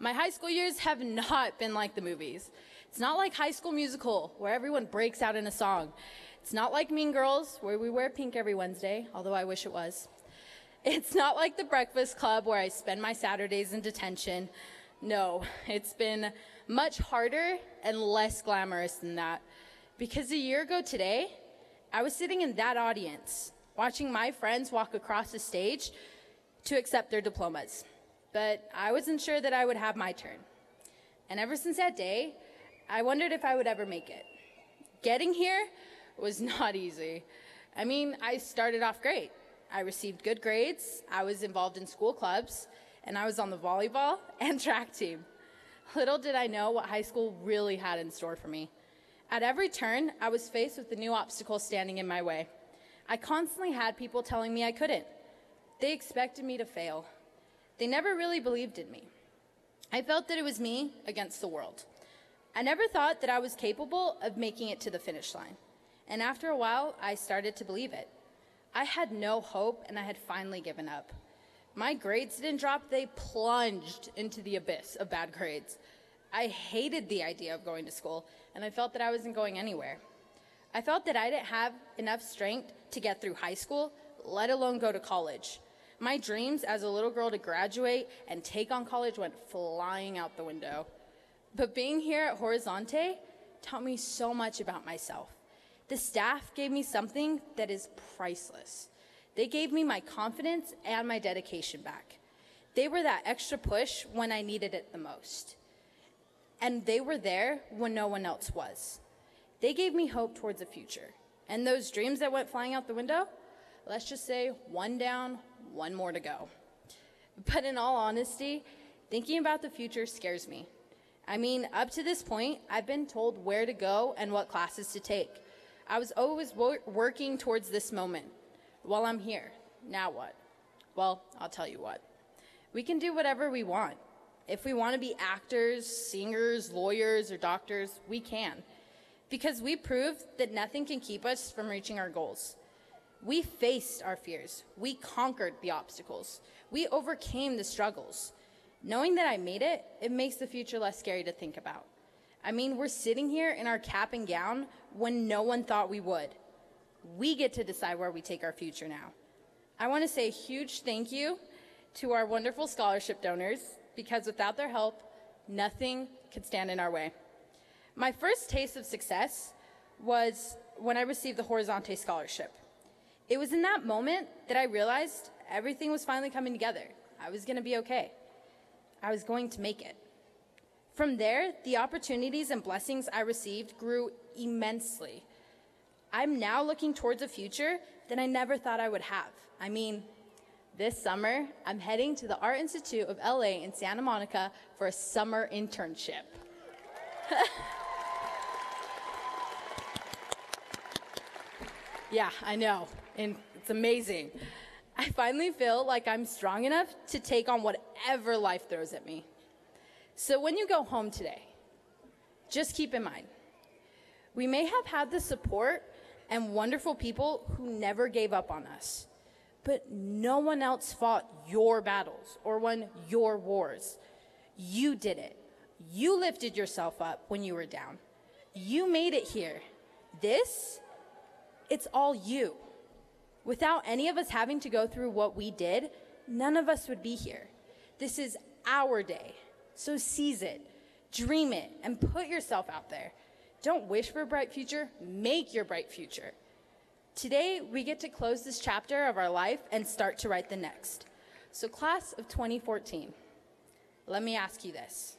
My high school years have not been like the movies. It's not like High School Musical, where everyone breaks out in a song. It's not like Mean Girls, where we wear pink every Wednesday, although I wish it was. It's not like The Breakfast Club, where I spend my Saturdays in detention. No, it's been much harder and less glamorous than that. Because a year ago today, I was sitting in that audience, watching my friends walk across the stage to accept their diplomas. But I wasn't sure that I would have my turn. And ever since that day, I wondered if I would ever make it. Getting here was not easy. I mean, I started off great. I received good grades, I was involved in school clubs, and I was on the volleyball and track team. Little did I know what high school really had in store for me. At every turn, I was faced with a new obstacle standing in my way. I constantly had people telling me I couldn't. They expected me to fail. They never really believed in me. I felt that it was me against the world. I never thought that I was capable of making it to the finish line. And after a while, I started to believe it. I had no hope, and I had finally given up. My grades didn't drop, they plunged into the abyss of bad grades. I hated the idea of going to school, and I felt that I wasn't going anywhere. I felt that I didn't have enough strength to get through high school, let alone go to college. My dreams as a little girl to graduate and take on college went flying out the window. But being here at Horizonte taught me so much about myself. The staff gave me something that is priceless. They gave me my confidence and my dedication back. They were that extra push when I needed it the most. And they were there when no one else was. They gave me hope towards the future. And those dreams that went flying out the window, let's just say one down, one more to go. But in all honesty, thinking about the future scares me. I mean, up to this point, I've been told where to go and what classes to take. I was always working towards this moment. Well, I'm here. Now what? Well, I'll tell you what. We can do whatever we want. If we want to be actors, singers, lawyers, or doctors, we can. Because we proved that nothing can keep us from reaching our goals. We faced our fears. We conquered the obstacles. We overcame the struggles. Knowing that I made it, it makes the future less scary to think about. I mean, we're sitting here in our cap and gown when no one thought we would. We get to decide where we take our future now. I want to say a huge thank you to our wonderful scholarship donors, because without their help, nothing could stand in our way. My first taste of success was when I received the Horizonte scholarship. It was in that moment that I realized everything was finally coming together. I was going to be okay. I was going to make it. From there, the opportunities and blessings I received grew immensely. I'm now looking towards a future that I never thought I would have. I mean, this summer, I'm heading to the Art Institute of LA in Santa Monica for a summer internship. Yeah, I know, and it's amazing. I finally feel like I'm strong enough to take on whatever life throws at me. So when you go home today, just keep in mind, we may have had the support and wonderful people who never gave up on us, but no one else fought your battles or won your wars. You did it. You lifted yourself up when you were down. You made it here. It's all you. Without any of us having to go through what we did, none of us would be here. This is our day. So seize it, dream it, and put yourself out there. Don't wish for a bright future, make your bright future. Today, we get to close this chapter of our life and start to write the next. So class of 2014, let me ask you this.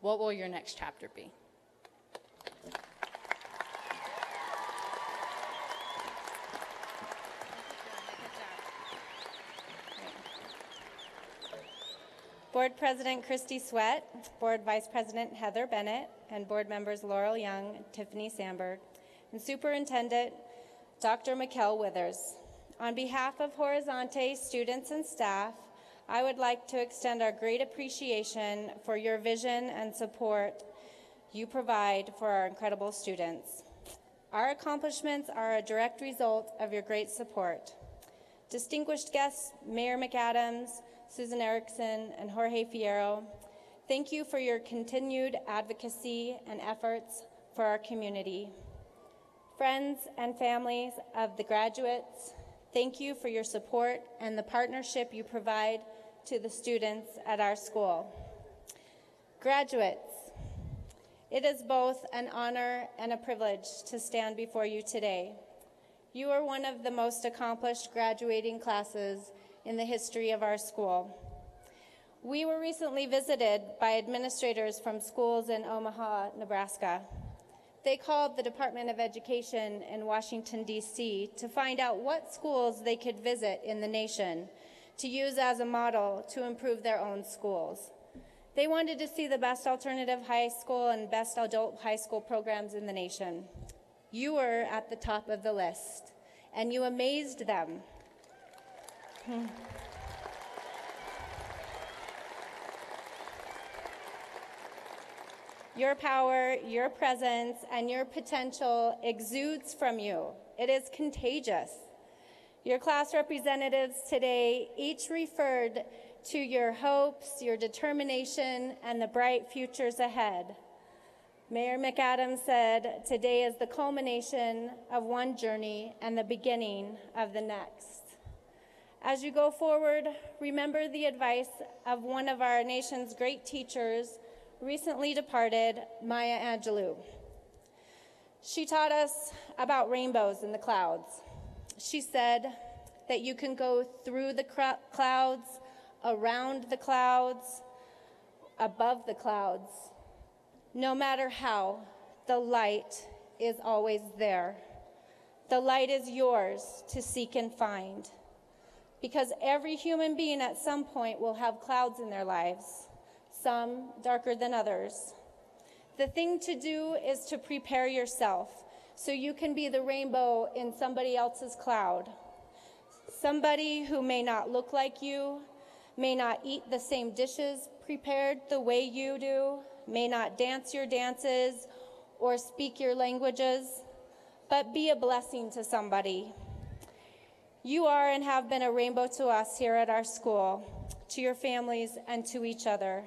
What will your next chapter be? Board President Christy Sweat, Board Vice President Heather Bennett, and Board members Laurel Young and Tiffany Sandberg, and Superintendent Dr. Mikkel Withers. On behalf of Horizonte students and staff, I would like to extend our great appreciation for your vision and support you provide for our incredible students. Our accomplishments are a direct result of your great support. Distinguished guests, Mayor McAdams, Susan Erickson, and Jorge Fierro, thank you for your continued advocacy and efforts for our community. Friends and families of the graduates, thank you for your support and the partnership you provide to the students at our school. Graduates, it is both an honor and a privilege to stand before you today. You are one of the most accomplished graduating classes in the history of our school. We were recently visited by administrators from schools in Omaha, Nebraska. They called the Department of Education in Washington, D.C. to find out what schools they could visit in the nation to use as a model to improve their own schools. They wanted to see the best alternative high school and best adult high school programs in the nation. You were at the top of the list, and you amazed them. Your power, your presence, and your potential exudes from you. It is contagious. Your class representatives today each referred to your hopes, your determination, and the bright futures ahead. Mayor McAdams said, "Today is the culmination of one journey and the beginning of the next." As you go forward, remember the advice of one of our nation's great teachers, recently departed, Maya Angelou. She taught us about rainbows in the clouds. She said that you can go through the clouds, around the clouds, above the clouds. No matter how, the light is always there. The light is yours to seek and find. Because every human being at some point will have clouds in their lives, some darker than others. The thing to do is to prepare yourself so you can be the rainbow in somebody else's cloud. Somebody who may not look like you, may not eat the same dishes prepared the way you do, may not dance your dances or speak your languages, but be a blessing to somebody. You are and have been a rainbow to us here at our school, to your families, and to each other.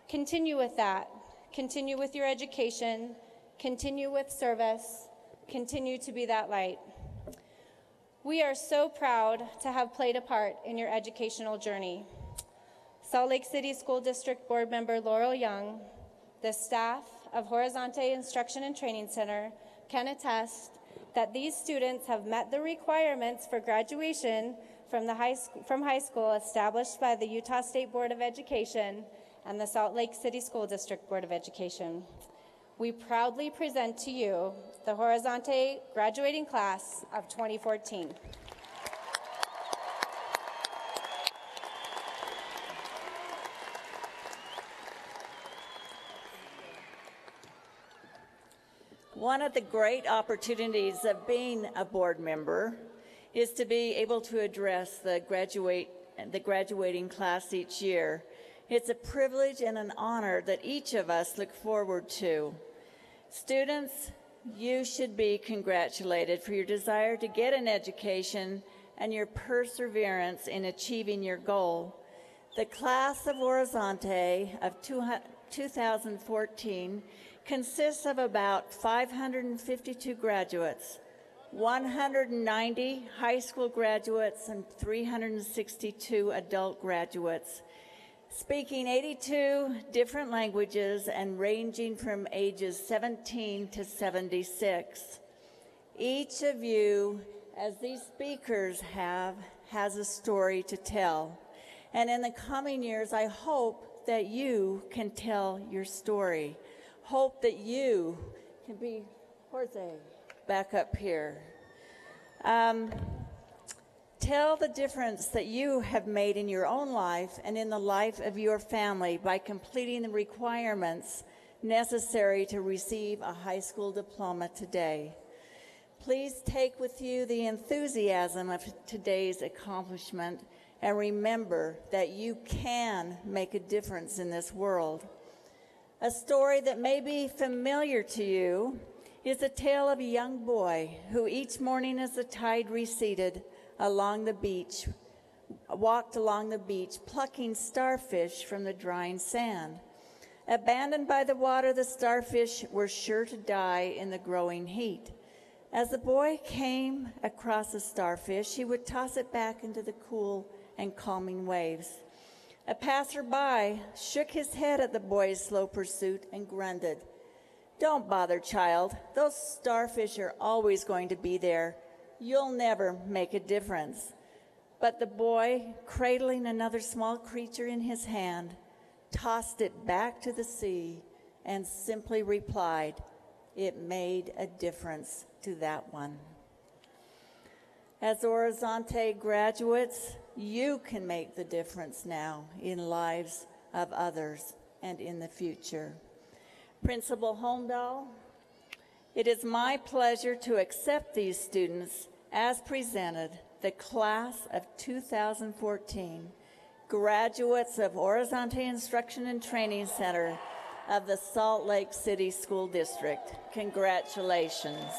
Continue with that. Continue with your education. Continue with service. Continue to be that light. We are so proud to have played a part in your educational journey. Salt Lake City School District Board Member Laurel Young, the staff of Horizonte Instruction and Training Center can attest that these students have met the requirements for graduation from high school established by the Utah State Board of Education and the Salt Lake City School District Board of Education. We proudly present to you the Horizonte graduating class of 2014. One of the great opportunities of being a board member is to be able to address the graduating class each year. It's a privilege and an honor that each of us look forward to. Students, you should be congratulated for your desire to get an education and your perseverance in achieving your goal. The class of Horizonte of 2014 consists of about 552 graduates, 190 high school graduates, and 362 adult graduates, speaking 82 different languages and ranging from ages 17 to 76. Each of you, as these speakers have, has a story to tell. And in the coming years, I hope that you can tell your story. Hope that you can be, Jorge, back up here. Tell the difference that you have made in your own life and in the life of your family by completing the requirements necessary to receive a high school diploma today. Please take with you the enthusiasm of today's accomplishment and remember that you can make a difference in this world. A story that may be familiar to you is the tale of a young boy who each morning as the tide receded walked along the beach plucking starfish from the drying sand. Abandoned by the water, the starfish were sure to die in the growing heat. As the boy came across a starfish, he would toss it back into the cool and calming waves. A passerby shook his head at the boy's slow pursuit and grunted, "Don't bother, child. Those starfish are always going to be there. You'll never make a difference." But the boy, cradling another small creature in his hand, tossed it back to the sea and simply replied, "It made a difference to that one." As Horizonte graduates, you can make the difference now in lives of others and in the future. Principal Holmdahl, it is my pleasure to accept these students as presented, the class of 2014, graduates of Horizonte Instruction and Training Center of the Salt Lake City School District. Congratulations.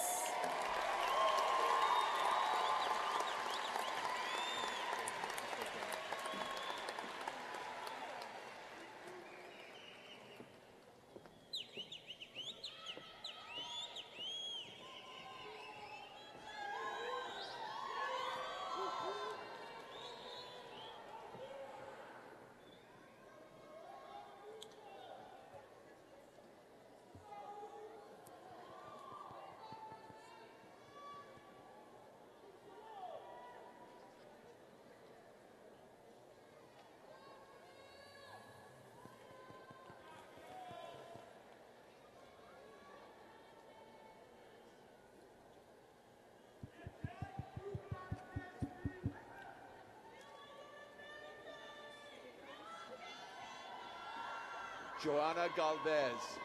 Joanna Galvez.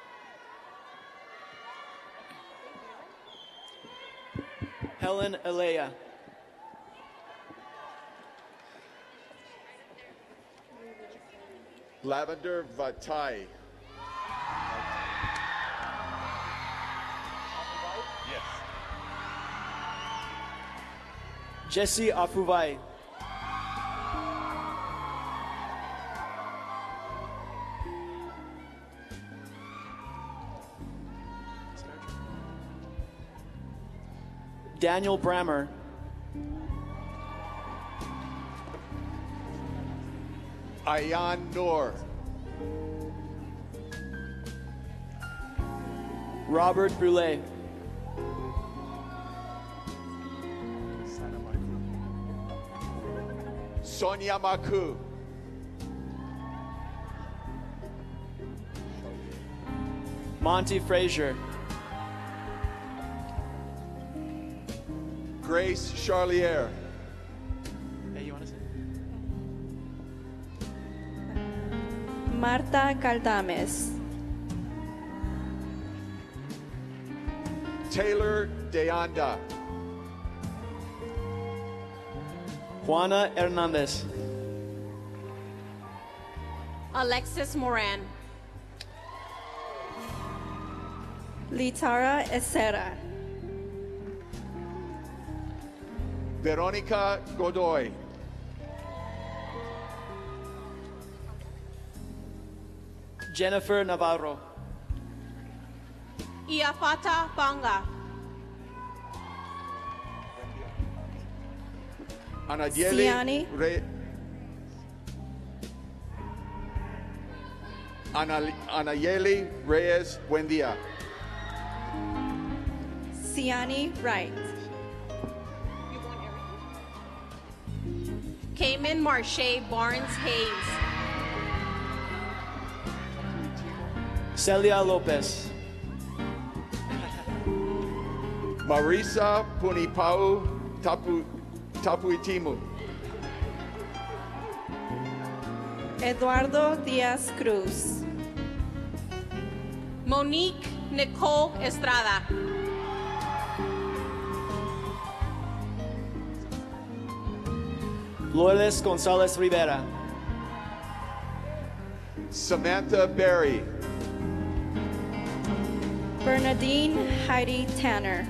Helen Alea. Lavender Vatai. Yes. Jesse Afuvai. Daniel Brammer. Ayan Noor. Robert Brule. Sonia Maku. Monty Frazier. Grace Charlier. Hey, you want to say? Marta Caldames. Taylor Deanda. Juana Hernandez. Alexis Moran. Litara Esera. Veronica Godoy. Jennifer Navarro. Iafata Banga. Siani. Anayeli Reyes Buendia. Siani Wright. Cayman Marche Barnes Hayes. Celia Lopez. Marisa Punipau Tapuitimu. Eduardo Diaz Cruz. Monique Nicole Estrada. Lourdes Gonzalez Rivera. Samantha Berry. Bernadine Heidi Tanner.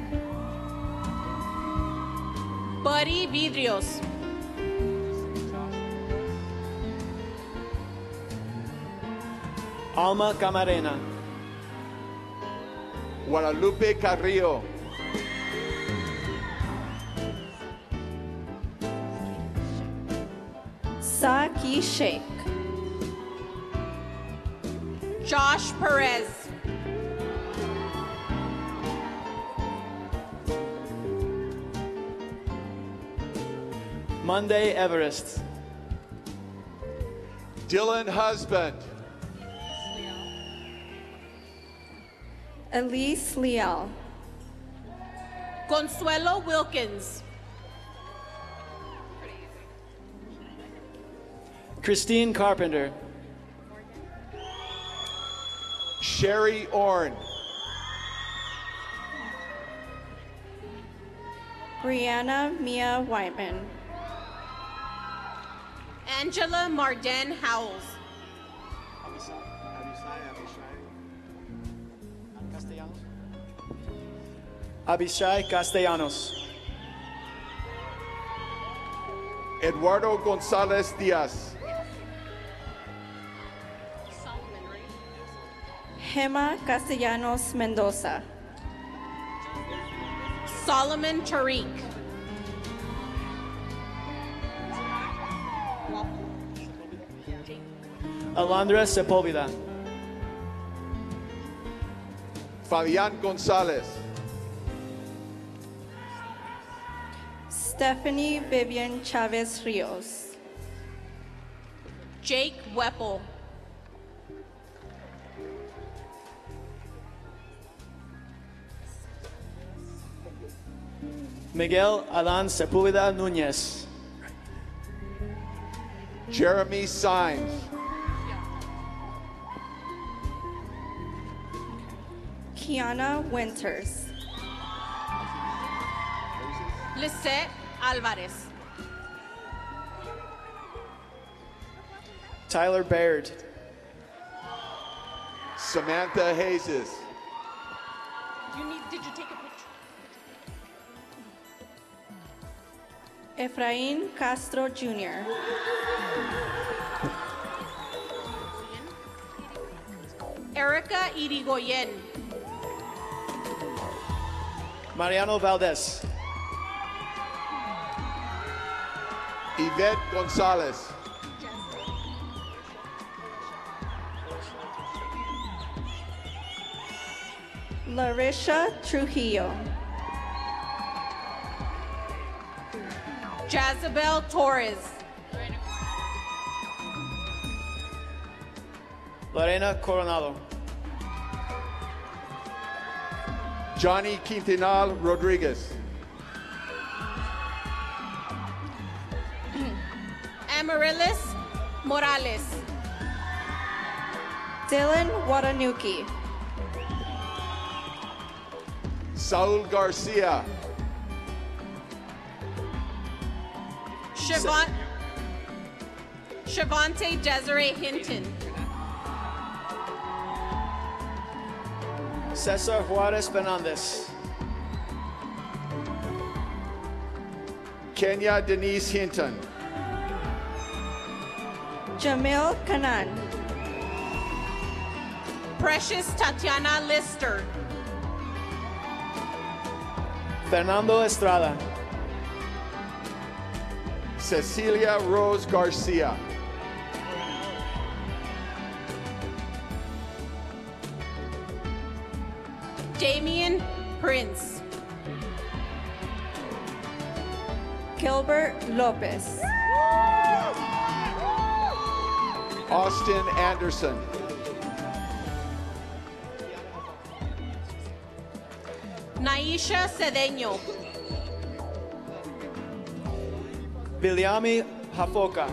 Buddy Vidrios. Alma Camarena. Guadalupe Carrillo. Saki Sheikh. Josh Perez. Monday Everest. Dylan Husband. Elise Leal. Consuelo Wilkins. Christine Carpenter. Sherry Orn. Brianna Mia Whiteman. Angela Marden Howells. Abishai Castellanos. Eduardo Gonzalez Diaz. Gemma Castellanos Mendoza. Solomon Tariq. Alondra Sepulveda. Fabián González. Stephanie Vivian Chavez Rios. Jake Weppel. Miguel Alan Sepúlveda Núñez. Jeremy Symes. Kiana Winters. Lisette Alvarez. Tyler Baird. Samantha Hazes. Did you take a picture? Efraín Castro Jr. Erica Irigoyen. Mariano Valdez. Yvette Gonzalez. Larisha Trujillo. Jazabel Torres. Lorena Coronado. Johnny Quintanal Rodriguez. Amaryllis Morales. Dylan Watanuki. Saul Garcia. Shavante Desiree Hinton. Cesar Juarez Fernandez. Kenya Denise Hinton. Jamil Kanan. Precious Tatiana Lister. Fernando Estrada. Cecilia Rose Garcia. Damian Prince. Gilbert Lopez. Austin Anderson. Naisha Cedeño. Biliami Hafoka.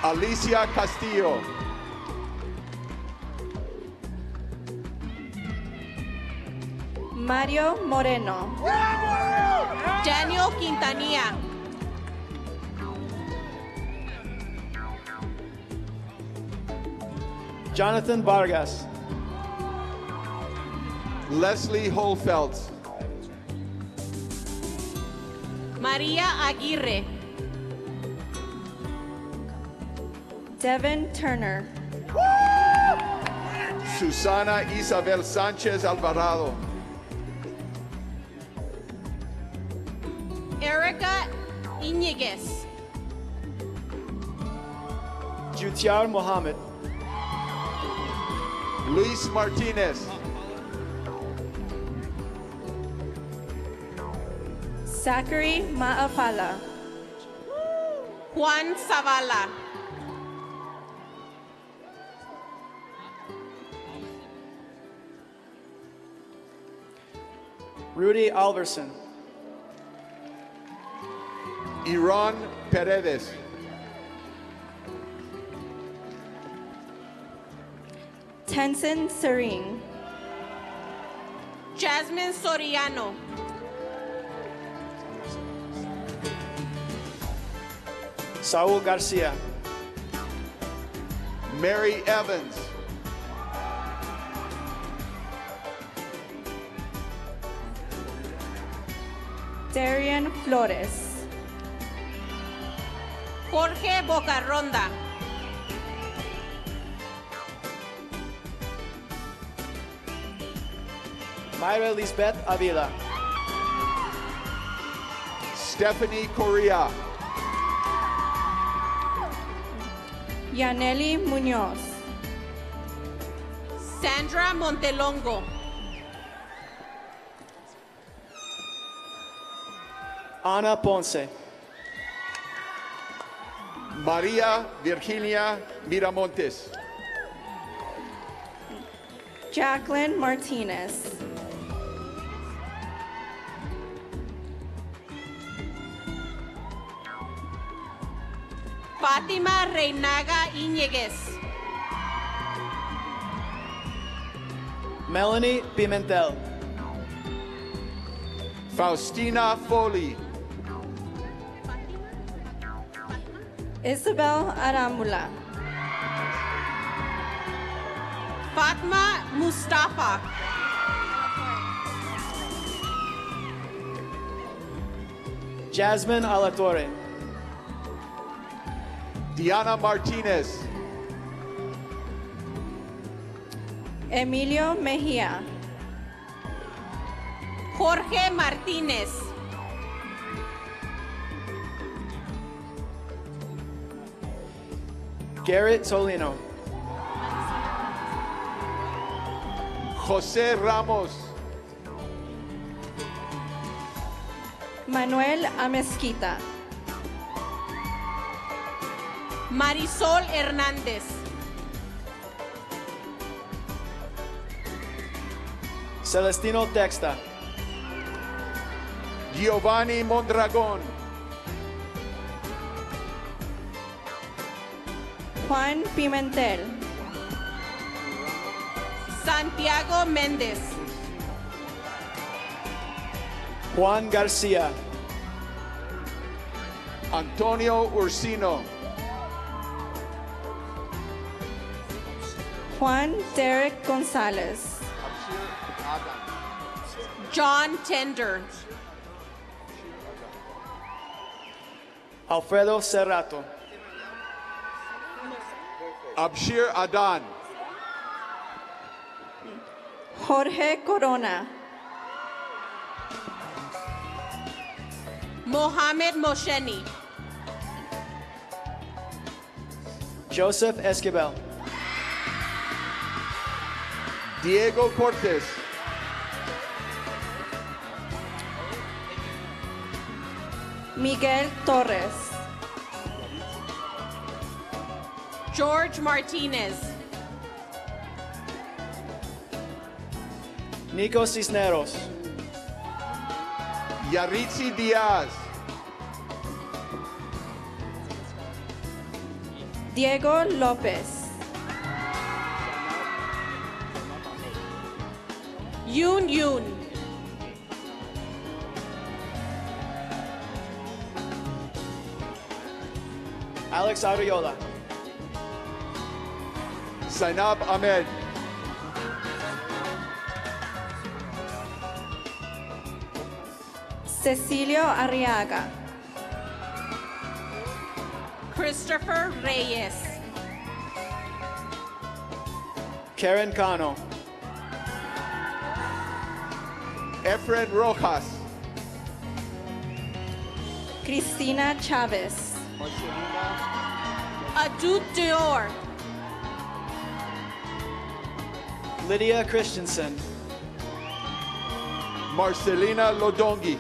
Alicia Castillo. Mario Moreno. Daniel Quintanilla. Jonathan Vargas. Leslie Holfeld. Maria Aguirre. Devin Turner. Susana Isabel Sanchez Alvarado. Erica Iñiguez. Jutiar Mohammed. Luis Martinez. Zachary Maafala. Juan Zavala. Rudy Alverson. Iran Paredes. Tenson Serene. Jasmine Soriano. Saul Garcia. Mary Evans. Darian Flores. Jorge Bocarronda. Mayra Lisbeth Avila. Stephanie Correa. Yaneli Munoz. Sandra Montelongo. Ana Ponce. María Virginia Miramontes. Jacqueline Martinez. Fátima Reinaga Iñiguez. Melanie Pimentel. Faustina Foley. Isabel Aramula. Fatma Mustafa. Jasmine Alatorre. Diana Martinez. Emilio Mejia. Jorge Martínez. Garrett Solino. José Ramos. Manuel Amezquita. Marisol Hernández. Celestino Texta. Giovanni Mondragón. Juan Pimentel. Santiago Méndez. Juan Garcia. Antonio Ursino. Juan Derek Gonzalez. John Tender. Alfredo Serrato. Abshir Adan. Jorge Corona. Mohamed Mosheni. Joseph Esquivel. Diego Cortes. Miguel Torres. George Martinez. Nico Cisneros. Yaritzi Diaz. Diego López. Yoon Yoon. Alex Ariola. Zainab Ahmed. Cecilio Arriaga. Christopher Reyes. Karen Cano. Efren Rojas. Cristina Chavez. Adut Dior. Lydia Christensen. Marcelina Lodongi.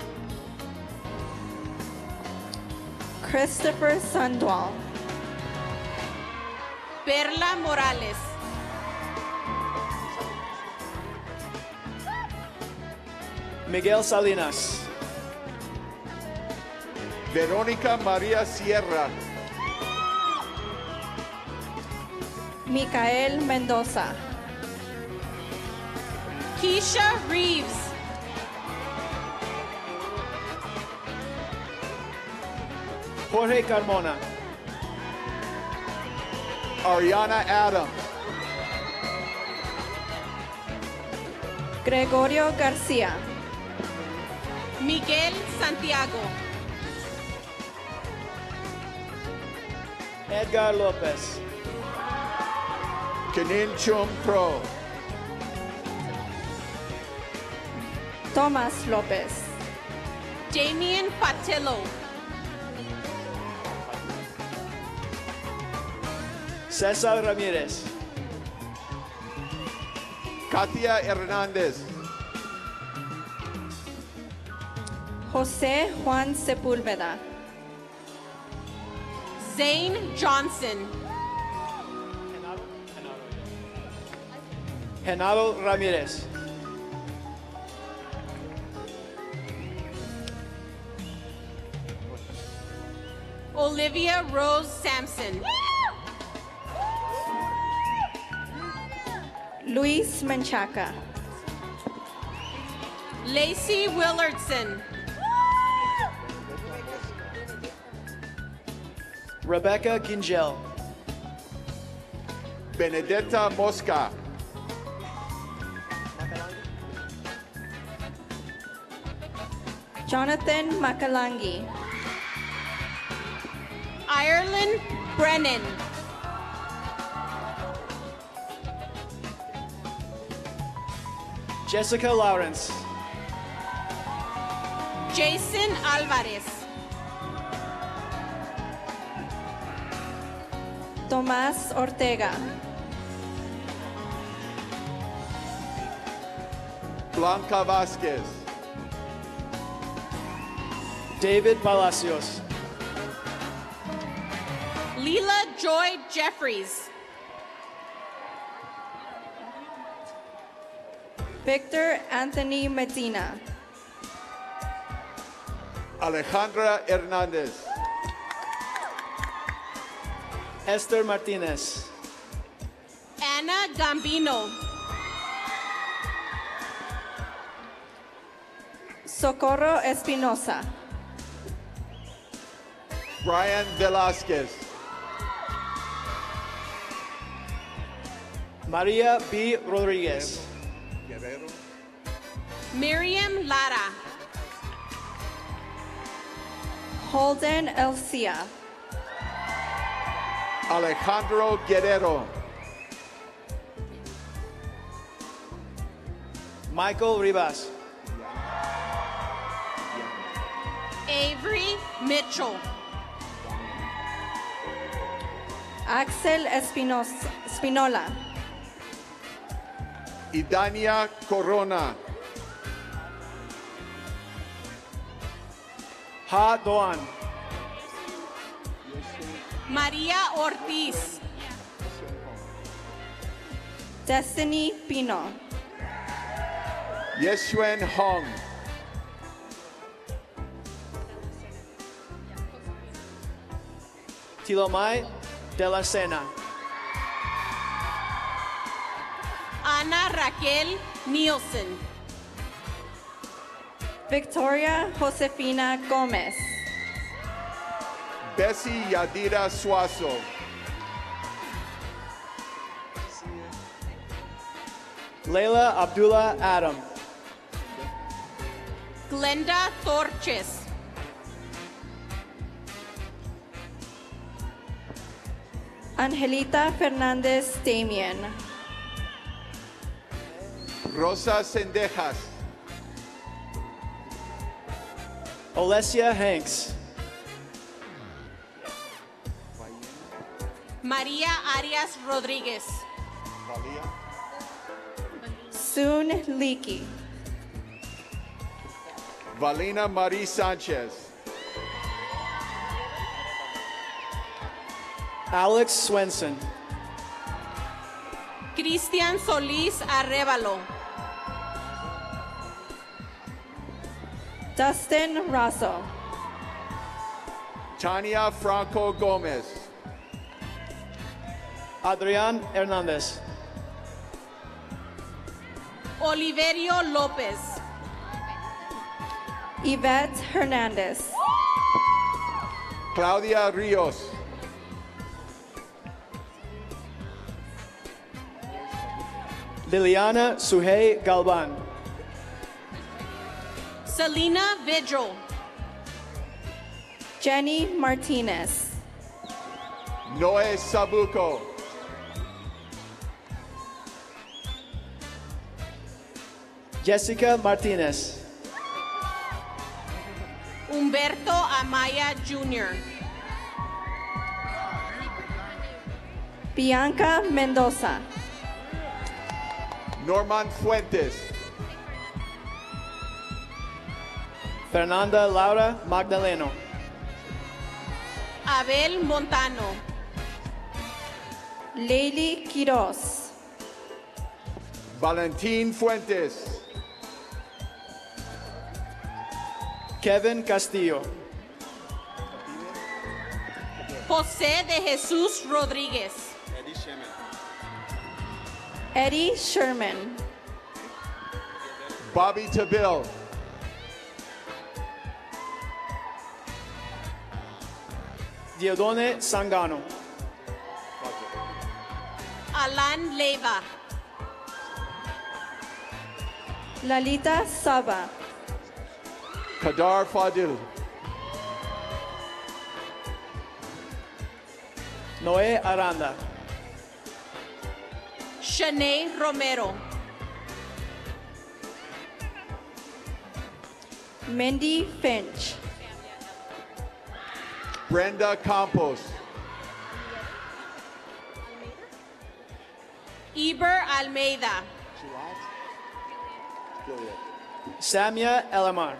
Christopher Sundwall. Perla Morales. Miguel Salinas. Verónica María Sierra. Micael Mendoza. Keisha Reeves. Jorge Carmona. Ariana Adams. Gregorio Garcia. Miguel Santiago. Edgar Lopez. Kenin Chum Pro. Tomás López. Damien Patillo. Cesar Ramirez. Katia Hernández. José Juan Sepúlveda. Zane Johnson. Genaro Ramirez. Olivia Rose Sampson. Luis Menchaca. Lacey Willardson. Rebecca Gingel. Benedetta Mosca. Jonathan Makalangi. Ireland Brennan. Jessica Lawrence. Jason Alvarez. Tomás Ortega. Blanca Vasquez. David Palacios. Leela Joy Jeffries. Victor Anthony Medina. Alejandra Hernández. Esther Martinez. Anna Gambino. Socorro Espinosa. Brian Velasquez. Maria B. Rodriguez. Miriam Lara. Holden Elcia. Alejandro Guerrero. Michael Rivas. Avery Mitchell. Axel Spinola. Idania Corona. Ha Doan. Maria Ortiz. Destiny Pino. Yeshuen Hong. Tilomai de la Sena. Ana Raquel Nielsen. Victoria Josefina Gomez. Bessie Yadira Suazo. Layla Abdullah Adam. Glenda Torches. Angelita Fernandez Damien. Rosa Sendejas. Olesia Hanks. María Arias Rodríguez. Soon Leakey. Valina Marie Sanchez. Alex Swenson. Cristian Solís Arevalo. Dustin Rosso. Tania Franco Gomez. Adrián Hernández. Oliverio López. Yvette Hernandez. Claudia Rios. Liliana Suhey Galban. Selena Vigil. Jenny Martinez. Noe Sabuco. Jessica Martinez. Humberto Amaya Jr. Bianca Mendoza. Norman Fuentes. Fernanda Laura Magdaleno. Abel Montano. Leili Quiroz. Valentín Fuentes. Kevin Castillo. José de Jesús Rodríguez. Eddie Sherman. Bobby Tabil. Diodone Sangano. Alan Leiva. Lalita Saba. Kadar Fadil. Noé Aranda. Shanae Romero. Mindy Finch. Brenda Campos. Eber Almeida. Samia Elamar.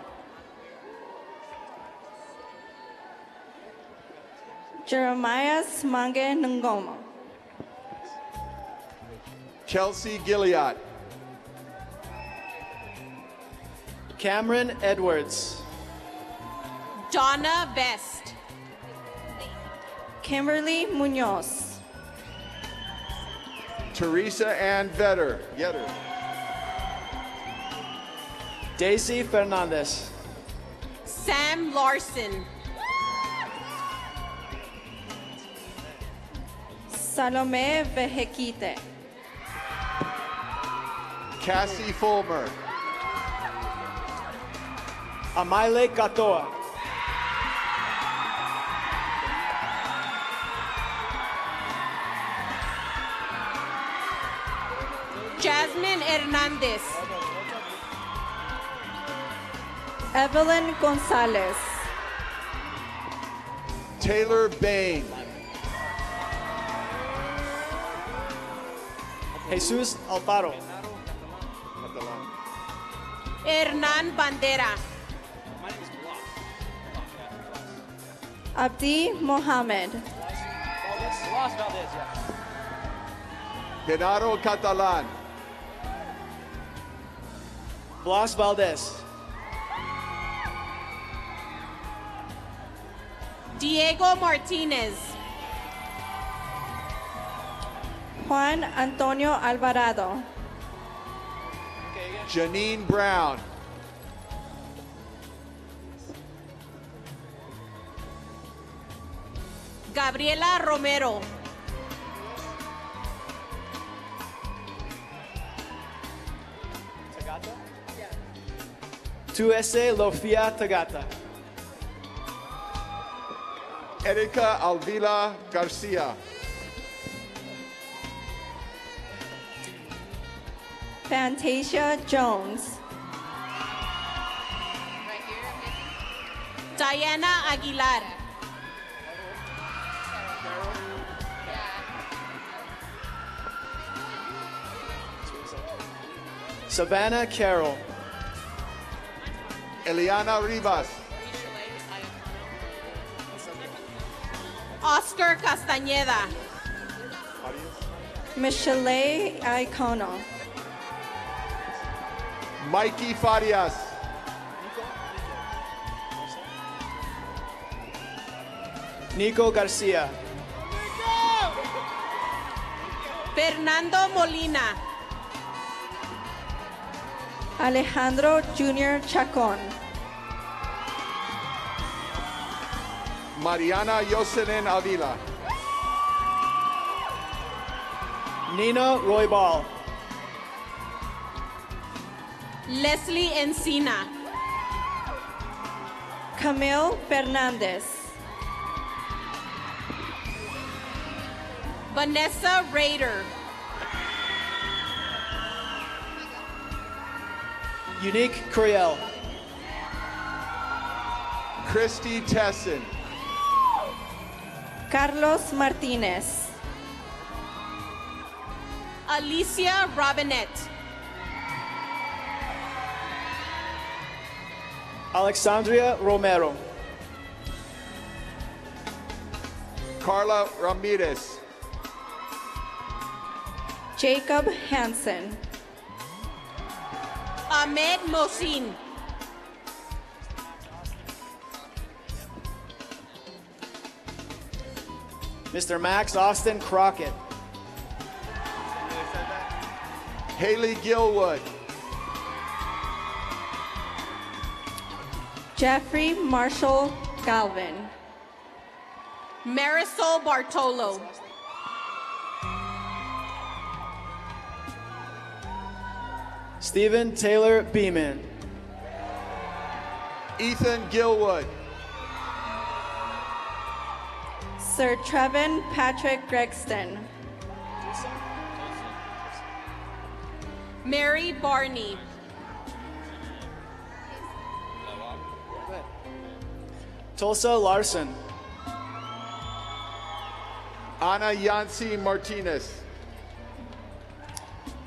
Jeremiah Smange Ngoma. Chelsea Gilliard. Cameron Edwards. Donna Best. Kimberly Munoz. Teresa Ann Vetter. Yetter. Daisy Fernandez. Sam Larson. Salome Vejequite. Cassie Fulmer. Amaile Katoa. Jasmine Hernandez. Evelyn Gonzalez. Taylor Bain. Jesus Alfaro. Hernán Bandera. Abdi Mohammed. Genaro Catalan. Blas Valdez. Diego Martinez. Juan Antonio Alvarado. Janine Brown. Gabriela Romero. Tuese Lofia Tagata. Erika Alvila Garcia. Fantasia Jones. Diana Aguilar. Savannah Carroll. Eliana Rivas. Oscar Castañeda. Michelle Icono. Mikey Farias. Nico Garcia. Fernando Molina. Alejandro Jr. Chacon. Mariana Yoselin Avila. Nina Roybal. Leslie Encina. Camille Fernandez. Vanessa Rader. Unique Curiel. Christy Tesson. Carlos Martinez. Alicia Robinette. Alexandria Romero. Carla Ramirez. Jacob Hansen. Ahmed Mohsin. Mr. Max Austin Crockett. Haley Gilwood. Jeffrey Marshall Galvin. Marisol Bartolo. Stephen Taylor Beeman. Ethan Gilwood. Sir Trevin Patrick Gregston. Mary Barney. Tulsa Larson. Ana Yancy Martinez.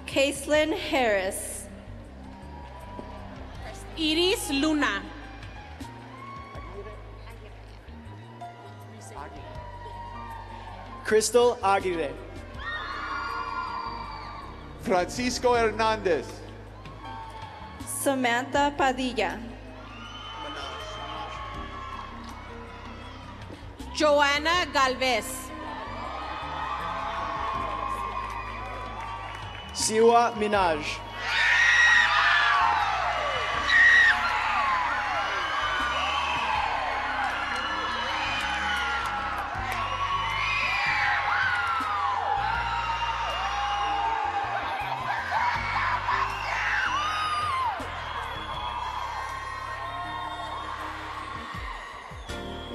Caitlin Harris. Iris Luna. Crystal Aguirre. Francisco Hernandez. Samantha Padilla. Joanna Galvez. Siwa Minaj.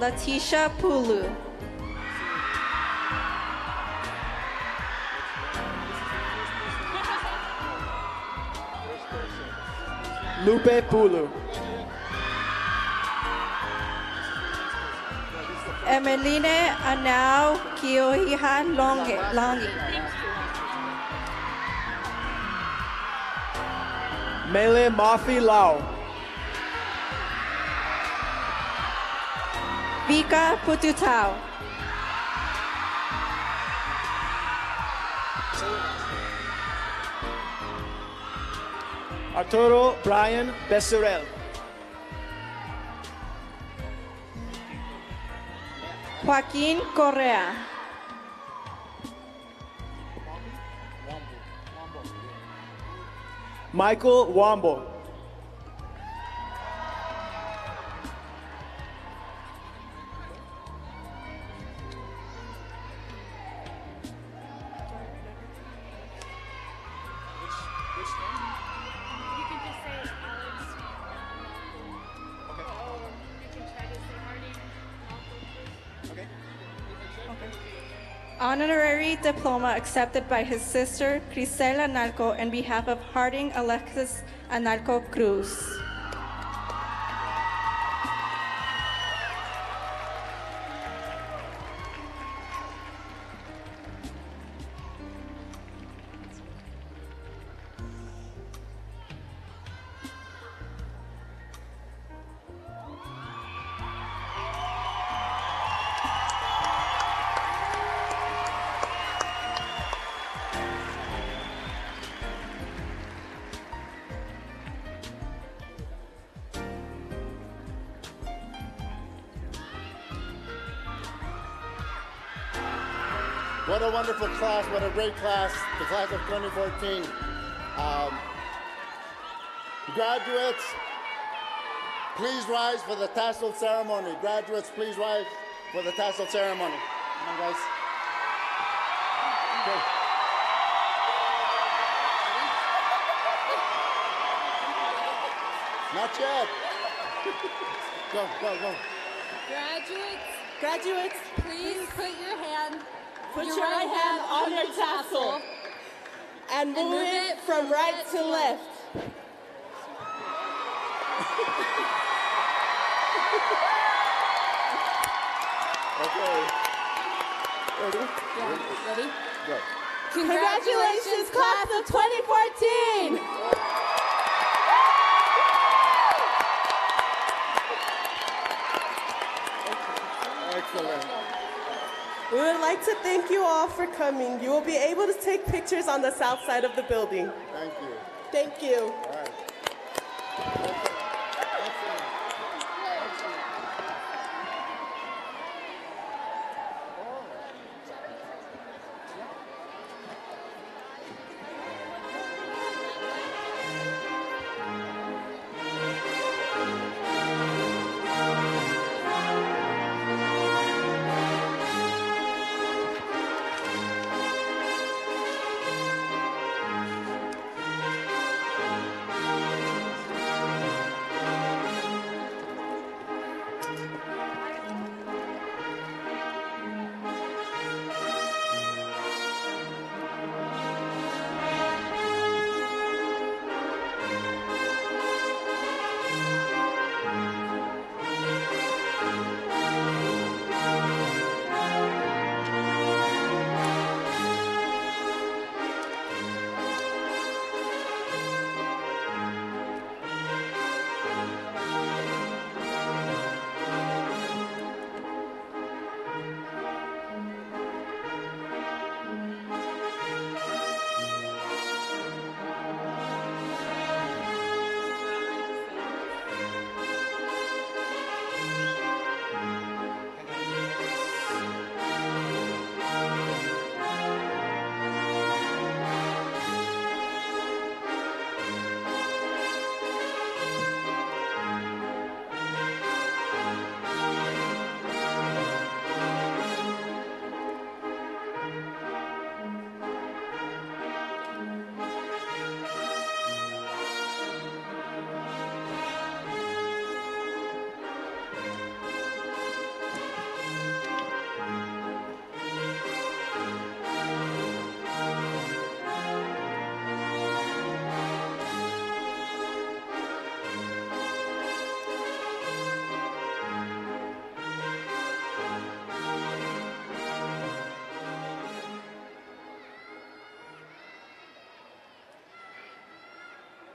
Latisha Pulu. Lupe Pulu. Emeline Anau Kiohiha Longi. Mele Mafi Lau. Vika Pututau. Arturo Brian Becerril. Joaquin Correa. Michael Wombo. Honorary diploma accepted by his sister, Crisel Analco, on behalf of Harding Alexis Analco Cruz. What a wonderful class, what a great class, the class of 2014. Graduates, please rise for the Tassel ceremony. Graduates, please rise for the Tassel ceremony. Come on, guys. Okay. Not yet. Go, go, go. Graduates, please put your right hand on your tassel And move it from right to left. Okay. Ready? Yeah, ready? Go. Congratulations, class of 2014! Excellent. We would like to thank you all for coming. You will be able to take pictures on the south side of the building. Thank you. Thank you. All right.